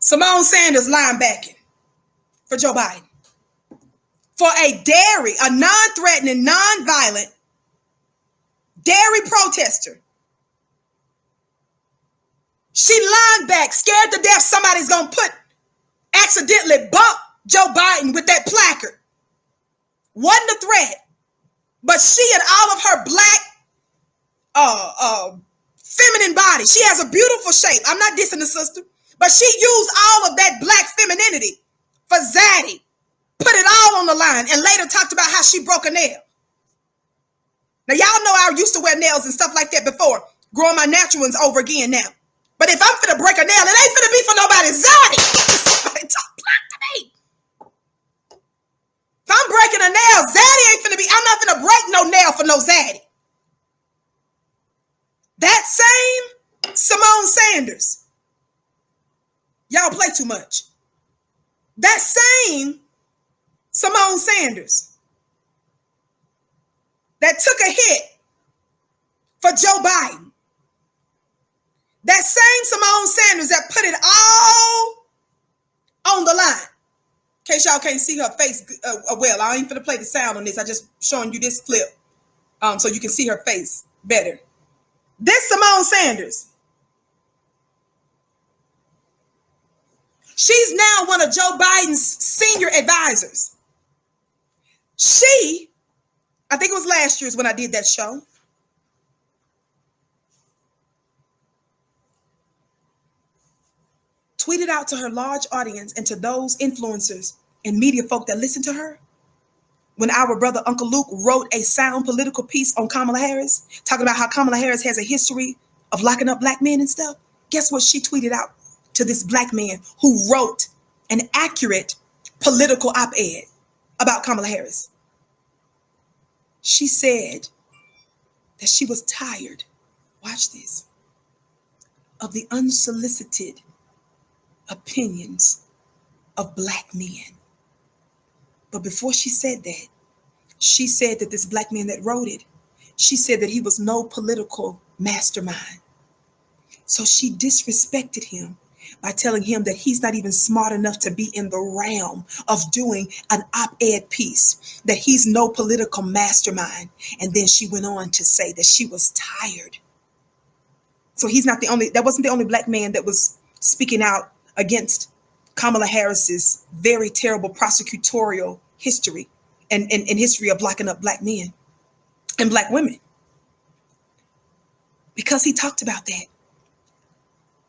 Simone Sanders linebacking for Joe Biden. For a non-threatening, non-violent dairy protester. She linebacked, scared to death somebody's going to accidentally bump Joe Biden with that placard. Wasn't a threat. But she and all of her black feminine body. She has a beautiful shape. I'm not dissing the sister. But she used all of that black femininity for Zaddy. Put it all on the line and later talked about how she broke a nail. Now, y'all know I used to wear nails and stuff like that before. Growing my natural ones over again now. But if I'm finna break a nail, it ain't finna be for nobody Zaddy. Somebody talk black to me. If I'm breaking a nail, Zaddy ain't finna be. I'm not finna break no nail for no Zaddy. That same Simone Sanders. Y'all play too much. That same Simone Sanders that took a hit for Joe Biden. That same Simone Sanders that put it all on the line. In case y'all can't see her face well, I ain't finna play the sound on this. I just showing you this clip so you can see her face better. This Simone Sanders, she's now one of Joe Biden's senior advisors. She, I think it was last year's when I did that show, tweeted out to her large audience and to those influencers and media folk that listen to her, when our brother Uncle Luke wrote a sound political piece on Kamala Harris, talking about how Kamala Harris has a history of locking up black men and stuff, guess what she tweeted out to this black man who wrote an accurate political op-ed about Kamala Harris? She said that she was tired, watch this, of the unsolicited opinions of black men. But before she said that, she said that this black man that wrote it, she said that he was no political mastermind. So she disrespected him by telling him that he's not even smart enough to be in the realm of doing an op-ed piece, that he's no political mastermind. And then she went on to say that she was tired. So he's not the only, that wasn't the only black man that was speaking out against Kamala Harris's very terrible prosecutorial history and history of locking up black men and black women. Because he talked about that,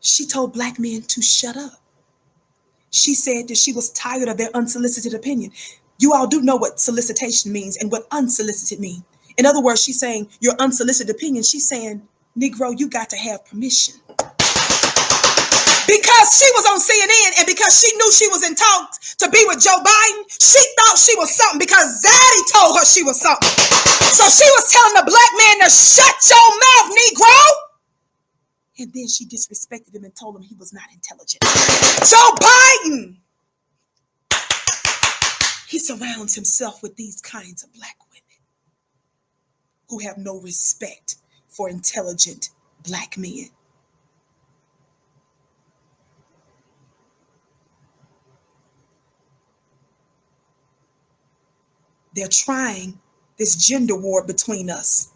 she told black men to shut up. She said that she was tired of their unsolicited opinion. You all do know what solicitation means and what unsolicited means. In other words, she's saying your unsolicited opinion. She's saying, Negro, you got to have permission. Because she was on CNN and because she knew she was in talks to be with Joe Biden, she thought she was something because Zaddy told her she was something. So she was telling the black man to shut your mouth, Negro. And then she disrespected him and told him he was not intelligent. Joe Biden, he surrounds himself with these kinds of black women who have no respect for intelligent black men. They're trying this gender war between us.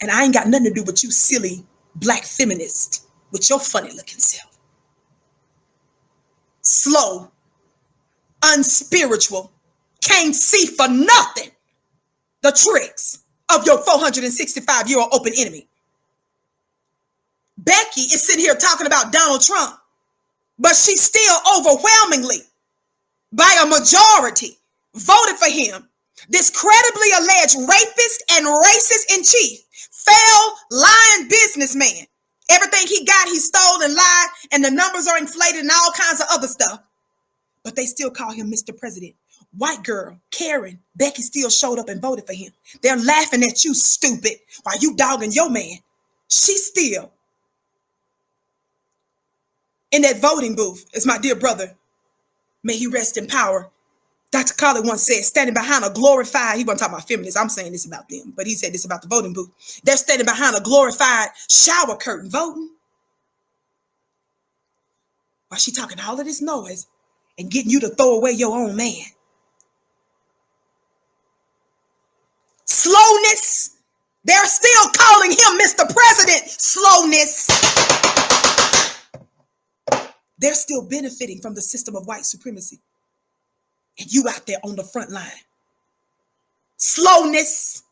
And I ain't got nothing to do with you silly black feminist with your funny looking self. Slow, unspiritual, can't see for nothing the tricks of your 465-year-old open enemy. Becky is sitting here talking about Donald Trump, but she still overwhelmingly, by a majority, voted for him, this credibly alleged rapist and racist in chief, Failed, lying businessman. Everything he got, he stole and lied, and the numbers are inflated and all kinds of other stuff. But they still call him Mr. President. White girl, Karen, Becky still showed up and voted for him. They're laughing at you, stupid, while you dogging your man. She still in that voting booth is my dear brother. May he rest in power. Dr. Colley once said, standing behind a glorified, he wasn't talking about feminists, I'm saying this about them, but he said this about the voting booth. They're standing behind a glorified shower curtain voting. While she talking all of this noise and getting you to throw away your own man. Slowness. They're still calling him Mr. President. Slowness. They're still benefiting from the system of white supremacy. And you out there on the front line. Slowness.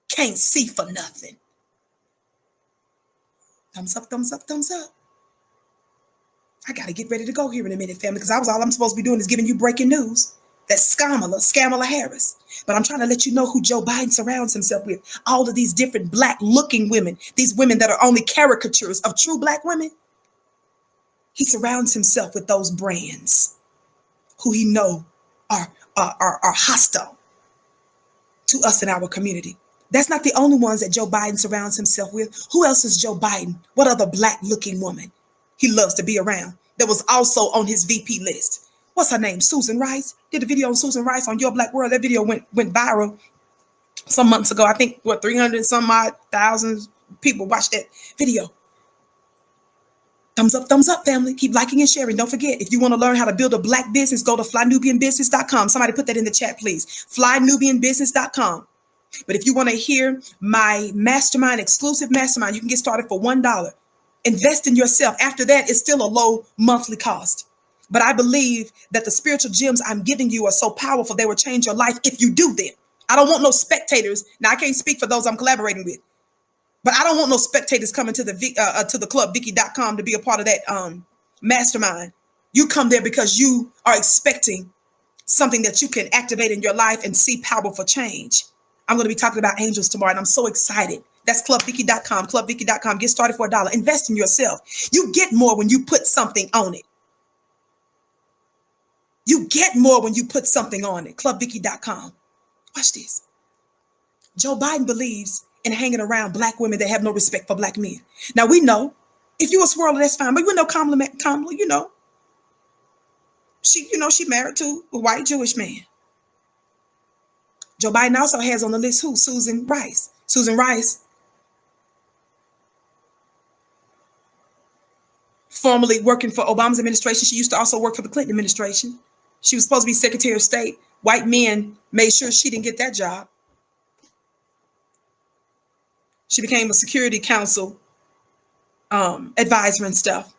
Can't see for nothing. Thumbs up, thumbs up, thumbs up. I got to get ready to go here in a minute, family, because all I'm supposed to be doing is giving you breaking news. That's Kamala Harris. But I'm trying to let you know who Joe Biden surrounds himself with. All of these different black-looking women, these women that are only caricatures of true black women. He surrounds himself with those brands who he know are hostile to us in our community. That's not the only ones that Joe Biden surrounds himself with. Who else is Joe Biden? What other black-looking woman he loves to be around that was also on his VP list? What's her name? Susan Rice. Did a video on Susan Rice on Your Black World. That video went viral some months ago. I think, 300 some odd thousand people watched that video. Thumbs up, family. Keep liking and sharing. Don't forget, if you want to learn how to build a black business, go to flynubianbusiness.com. Somebody put that in the chat, please. Flynubianbusiness.com. But if you want to hear my mastermind, exclusive mastermind, you can get started for $1. Invest in yourself. After that, it's still a low monthly cost. But I believe that the spiritual gems I'm giving you are so powerful, they will change your life if you do them. I don't want no spectators. Now, I can't speak for those I'm collaborating with, but I don't want no spectators coming to the club, Vicky.com, to be a part of that mastermind. You come there because you are expecting something that you can activate in your life and see powerful change. I'm going to be talking about angels tomorrow, and I'm so excited. That's clubvicky.com, clubvicky.com. Get started for $1. Invest in yourself. You get more when you put something on it. You get more when you put something on it. Clubvicky.com. Watch this. Joe Biden believes in hanging around black women that have no respect for black men. Now, we know, if you a swirler, that's fine. But we know Kamala, she married to a white Jewish man. Joe Biden also has on the list who? Susan Rice. Susan Rice, formerly working for Obama's administration. She used to also work for the Clinton administration. She was supposed to be Secretary of State. White men made sure she didn't get that job. She became a Security Council advisor and stuff.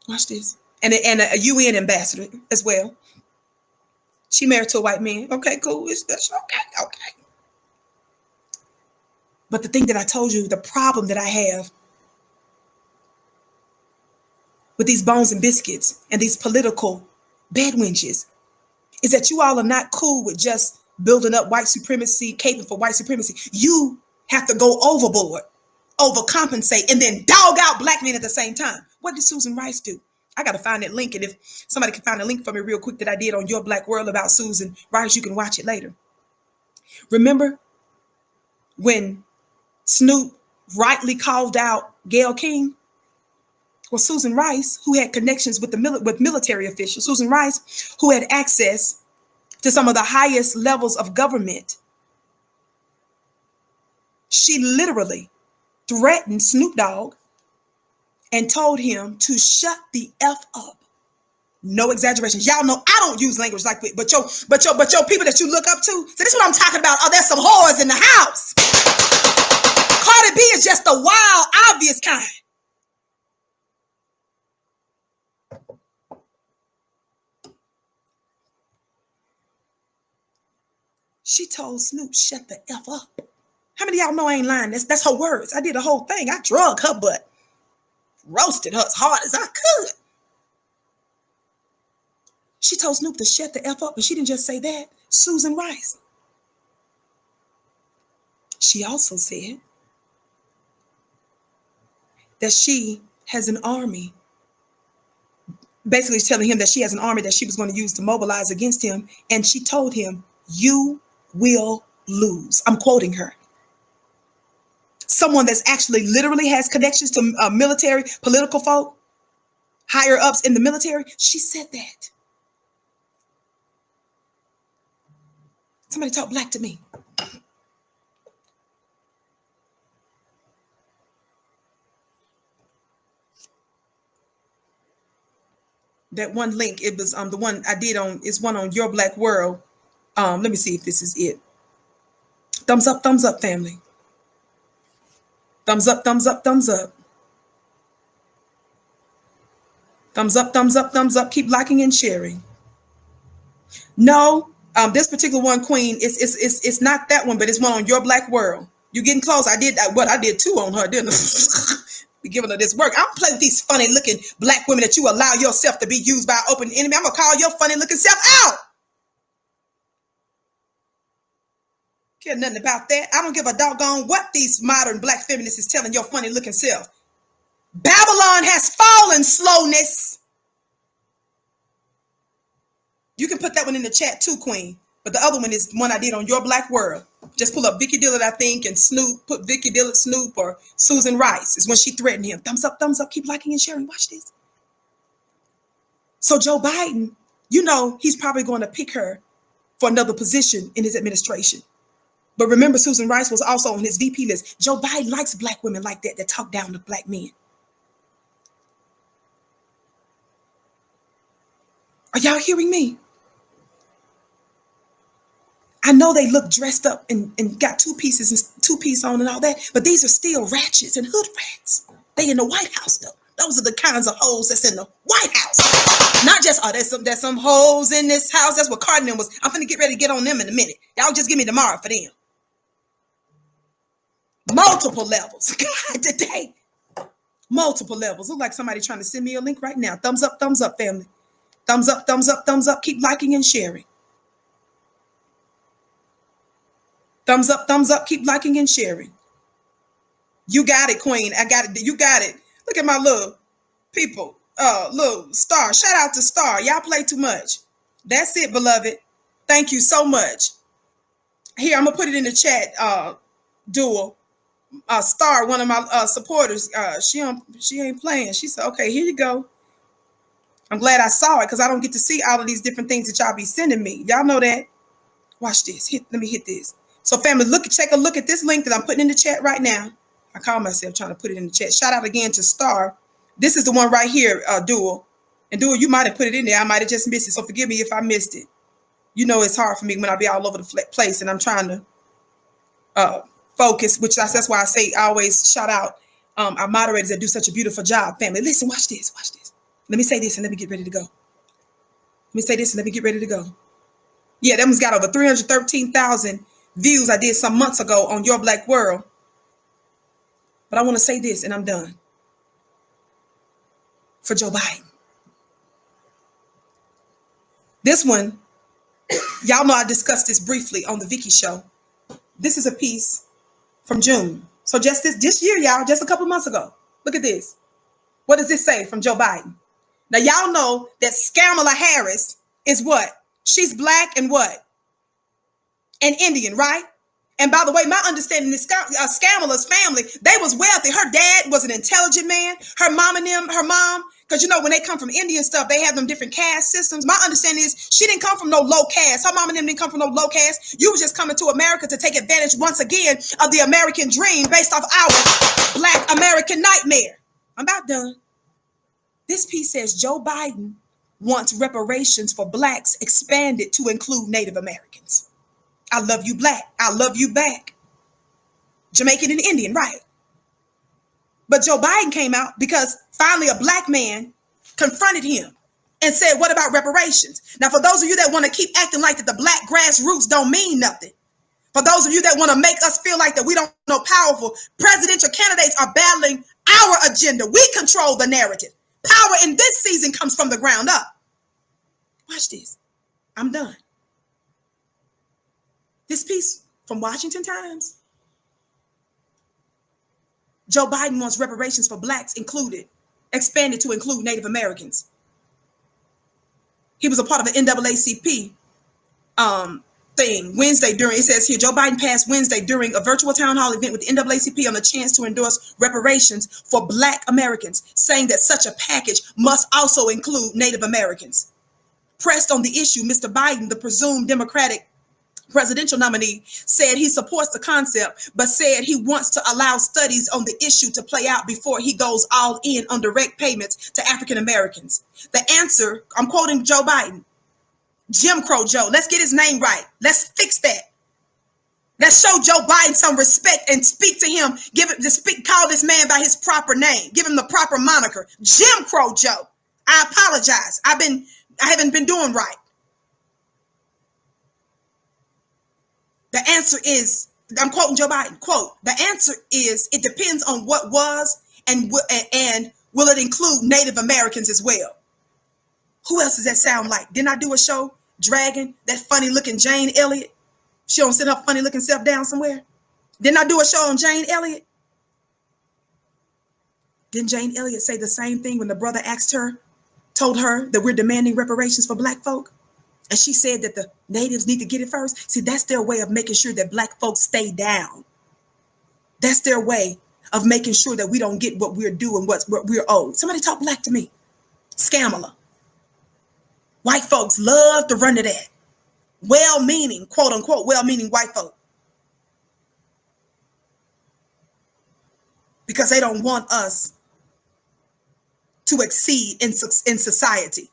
Watch this. And a UN ambassador as well. She married to a white man. Okay, cool. That's okay. But the thing that I told you, the problem that I have with these bones and biscuits and these political bed wenches is that you all are not cool with just building up white supremacy, caping for white supremacy. You have to go overboard, overcompensate, and then dog out black men at the same time. What did Susan Rice do? I got to find that link. And if somebody can find a link for me real quick that I did on Your Black World about Susan Rice, you can watch it later. Remember when Snoop rightly called out Gayle King? Well, Susan Rice, who had connections with with military officials, Susan Rice, who had access to some of the highest levels of government, she literally threatened Snoop Dogg and told him to shut the F up. No exaggeration. Y'all know I don't use language like that, but your people that you look up to. So this is what I'm talking about. Oh, there's some whores in the house. Cardi B is just the wild, obvious kind. She told Snoop, shut the F up. How many of y'all know I ain't lying? That's her words. I did the whole thing. I drug her butt. Roasted her as hard as I could. She told Snoop to shut the F up, but she didn't just say that. Susan Rice. She also said that she has an army, basically telling him that she has an army that she was going to use to mobilize against him. And she told him, "You will lose." I'm quoting her. Someone that's actually literally has connections to military, political folk, higher ups in the military. She said that. Somebody talk black to me. That one link, it was the one I did on, is one on Your Black World. Let me see if this is it. Thumbs up, family. Thumbs up, thumbs up, thumbs up. Thumbs up, thumbs up, thumbs up. Keep liking and sharing. No, this particular one, Queen, it's not that one, but it's one on Your Black World. You're getting close. I did two on her, didn't I? Be giving her this work. I don't play with these funny looking black women that you allow yourself to be used by an open enemy. I'm gonna call your funny looking self out. Care nothing about that. I don't give a doggone what these modern black feminists is telling your funny looking self. Babylon has fallen, slowness. You can put that one in the chat too, Queen. But the other one is one I did on Your Black World. Just pull up Vicky Dillard, I think, and Snoop. Put Vicky Dillard, Snoop, or Susan Rice. Is when she threatened him. Thumbs up, keep liking and sharing. Watch this. So Joe Biden, you know, he's probably going to pick her for another position in his administration. But remember, Susan Rice was also on his VP list. Joe Biden likes black women like that talk down to black men. Are y'all hearing me? I know they look dressed up and got two piece on and all that, but these are still ratchets and hood rats. They in the White House though. Those are the kinds of hoes that's in the White House. Not just, there's some hoes in this house. That's what Cardinal was. I'm finna get ready to get on them in a minute. Y'all just give me tomorrow for them. Multiple levels. God, today. Multiple levels. Look like somebody trying to send me a link right now. Thumbs up, family. Thumbs up, thumbs up, thumbs up. Keep liking and sharing. Thumbs up, keep liking and sharing. You got it, Queen. I got it. You got it. Look at my little people. Little Star. Shout out to Star. Y'all play too much. That's it, beloved. Thank you so much. Here, I'm going to put it in the chat, Dual. Star, one of my supporters, she ain't playing. She said, okay, here you go. I'm glad I saw it because I don't get to see all of these different things that y'all be sending me. Y'all know that. Watch this. Let me hit this. So family, take a look at this link that I'm putting in the chat right now. I call myself trying to put it in the chat. Shout out again to Star. This is the one right here, Dual. And Dual, you might have put it in there. I might have just missed it. So forgive me if I missed it. You know it's hard for me when I be all over the place and I'm trying to focus, which that's why I say I always shout out our moderators that do such a beautiful job. Family, listen, watch this. Let me say this and let me get ready to go. Yeah, that one's got over 313,000 views I did some months ago on Your Black World. But I want to say this and I'm done. For Joe Biden. This one, y'all know I discussed this briefly on the Vicky show. This is a piece from June. So just this year, y'all, just a couple months ago. Look at this. What does this say from Joe Biden? Now, y'all know that Kamala Harris is what? She's black and what? And Indian, right? And by the way, my understanding is Kamala's family, they was wealthy. Her dad was an intelligent man. Her mom, because you know, when they come from Indian stuff, they have them different caste systems. My understanding is she didn't come from no low caste. Her mom and them didn't come from no low caste. You was just coming to America to take advantage once again of the American dream based off our Black American nightmare. I'm about done. This piece says Joe Biden wants reparations for blacks expanded to include Native Americans. I love you, black. I love you back. Jamaican and Indian, right? But Joe Biden came out because finally a black man confronted him and said, what about reparations? Now, for those of you that want to keep acting like that the black grassroots don't mean nothing, for those of you that want to make us feel like that we don't know powerful, presidential candidates are battling our agenda. We control the narrative. Power in this season comes from the ground up. Watch this. I'm done. This piece from Washington Times Joe Biden wants reparations for blacks expanded to include Native Americans. He was a part of an NAACP thing Wednesday it says here, Joe Biden passed Wednesday during a virtual town hall event with the NAACP on the chance to endorse reparations for Black Americans, saying that such a package must also include Native Americans. Pressed on the issue, Mr. Biden, the presumed Democratic presidential nominee, said he supports the concept, but said he wants to allow studies on the issue to play out before he goes all in on direct payments to African Americans. The answer, I'm quoting Joe Biden, Jim Crow Joe. Let's get his name right. Let's fix that. Let's show Joe Biden some respect and speak to him. Call this man by his proper name. Give him the proper moniker. Jim Crow Joe. I apologize. I haven't been doing right. The answer is, I'm quoting Joe Biden, quote, the answer is it depends on what was and will it include Native Americans as well. Who else does that sound like? Didn't I do a show dragging that funny looking Jane Elliott? She don't sit her funny looking self down somewhere. Didn't I do a show on Jane Elliott? Didn't Jane Elliott say the same thing when the brother told her that we're demanding reparations for Black folk? And she said that the natives need to get it first. See, that's their way of making sure that Black folks stay down. That's their way of making sure that we don't get what we're due and what we're owed. Somebody talk Black to me. Scamala. White folks love to run to that. Well-meaning, quote unquote, well-meaning white folk. Because they don't want us to exceed in society.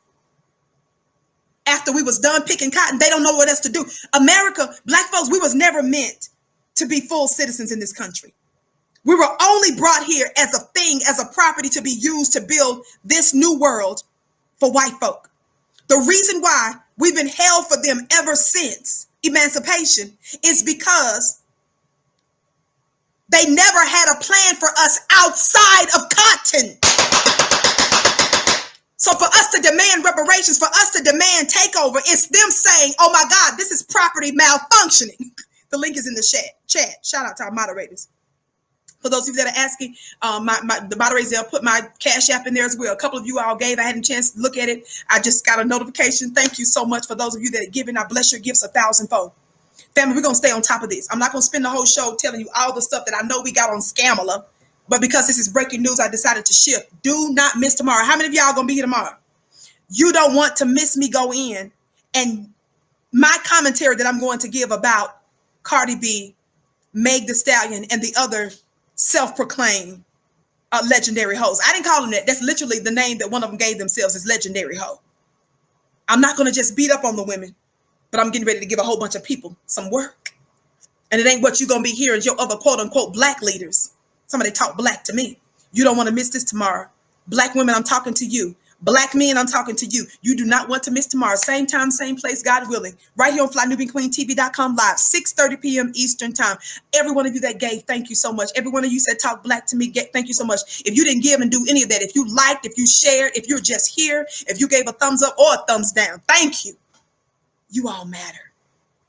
After we was done picking cotton, they don't know what else to do. America, Black folks, we was never meant to be full citizens in this country. We were only brought here as a thing, as a property to be used to build this new world for white folk. The reason why we've been held for them ever since emancipation is because they never had a plan for us outside of cotton. So for us to demand reparations, for us to demand takeover, it's them saying, oh my God, this is property malfunctioning. The link is in the chat. Shout out to our moderators. For those of you that are asking, the moderators, they'll put my Cash App in there as well. A couple of you all gave. I had a chance to look at it. I just got a notification. Thank you so much for those of you that are giving. I bless your gifts 1,000-fold. Family, we're going to stay on top of this. I'm not going to spend the whole show telling you all the stuff that I know we got on Scamala. But because this is breaking news, I decided to shift. Do not miss tomorrow. How many of y'all going to be here tomorrow? You don't want to miss me go in and my commentary that I'm going to give about Cardi B, Meg Thee Stallion, and the other self-proclaimed legendary hoes. I didn't call them that. That's literally the name that one of them gave themselves, is legendary hoe. I'm not going to just beat up on the women, but I'm getting ready to give a whole bunch of people some work. And it ain't what you're going to be hearing your other quote-unquote Black leaders. Somebody talk Black to me. You don't want to miss this tomorrow. Black women, I'm talking to you. Black men, I'm talking to you. You do not want to miss tomorrow. Same time, same place, God willing. Right here on FlyNubianQueenTV.com live, 6:30 p.m. Eastern time. Every one of you that gave, thank you so much. Every one of you said talk Black to me, thank you so much. If you didn't give and do any of that, if you liked, if you shared, if you're just here, if you gave a thumbs up or a thumbs down, thank you. You all matter.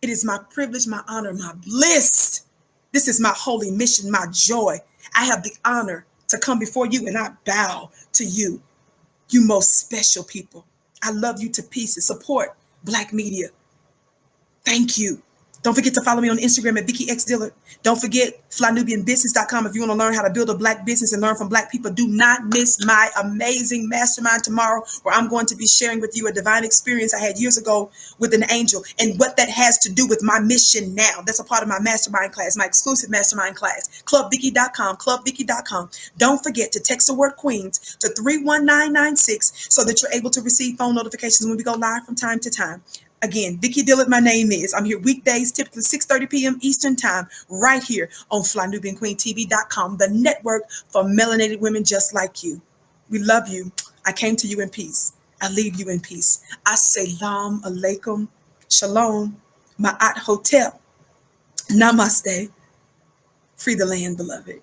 It is my privilege, my honor, my bliss. This is my holy mission, my joy. I have the honor to come before you and I bow to you. You most special people. I love you to pieces. Support Black media. Thank you. Don't forget to follow me on Instagram at Vicky X Dillard. Don't forget FlyNubianBusiness.com if you want to learn how to build a Black business and learn from Black people. Do not miss my amazing mastermind tomorrow, where I'm going to be sharing with you a divine experience I had years ago with an angel and what that has to do with my mission now. That's a part of my mastermind class, my exclusive mastermind class, clubvicky.com, clubvicky.com. Don't forget to text the word Queens to 31996 so that you're able to receive phone notifications when we go live from time to time. Again, Vicky Dillard, my name is. I'm here weekdays, typically 6:30 p.m. Eastern time, right here on FlyNubianQueenTV.com, the network for melanated women just like you. We love you. I came to you in peace. I leave you in peace. Assalamu alaikum. Shalom. Ma'at hotel. Namaste. Free the land, beloved.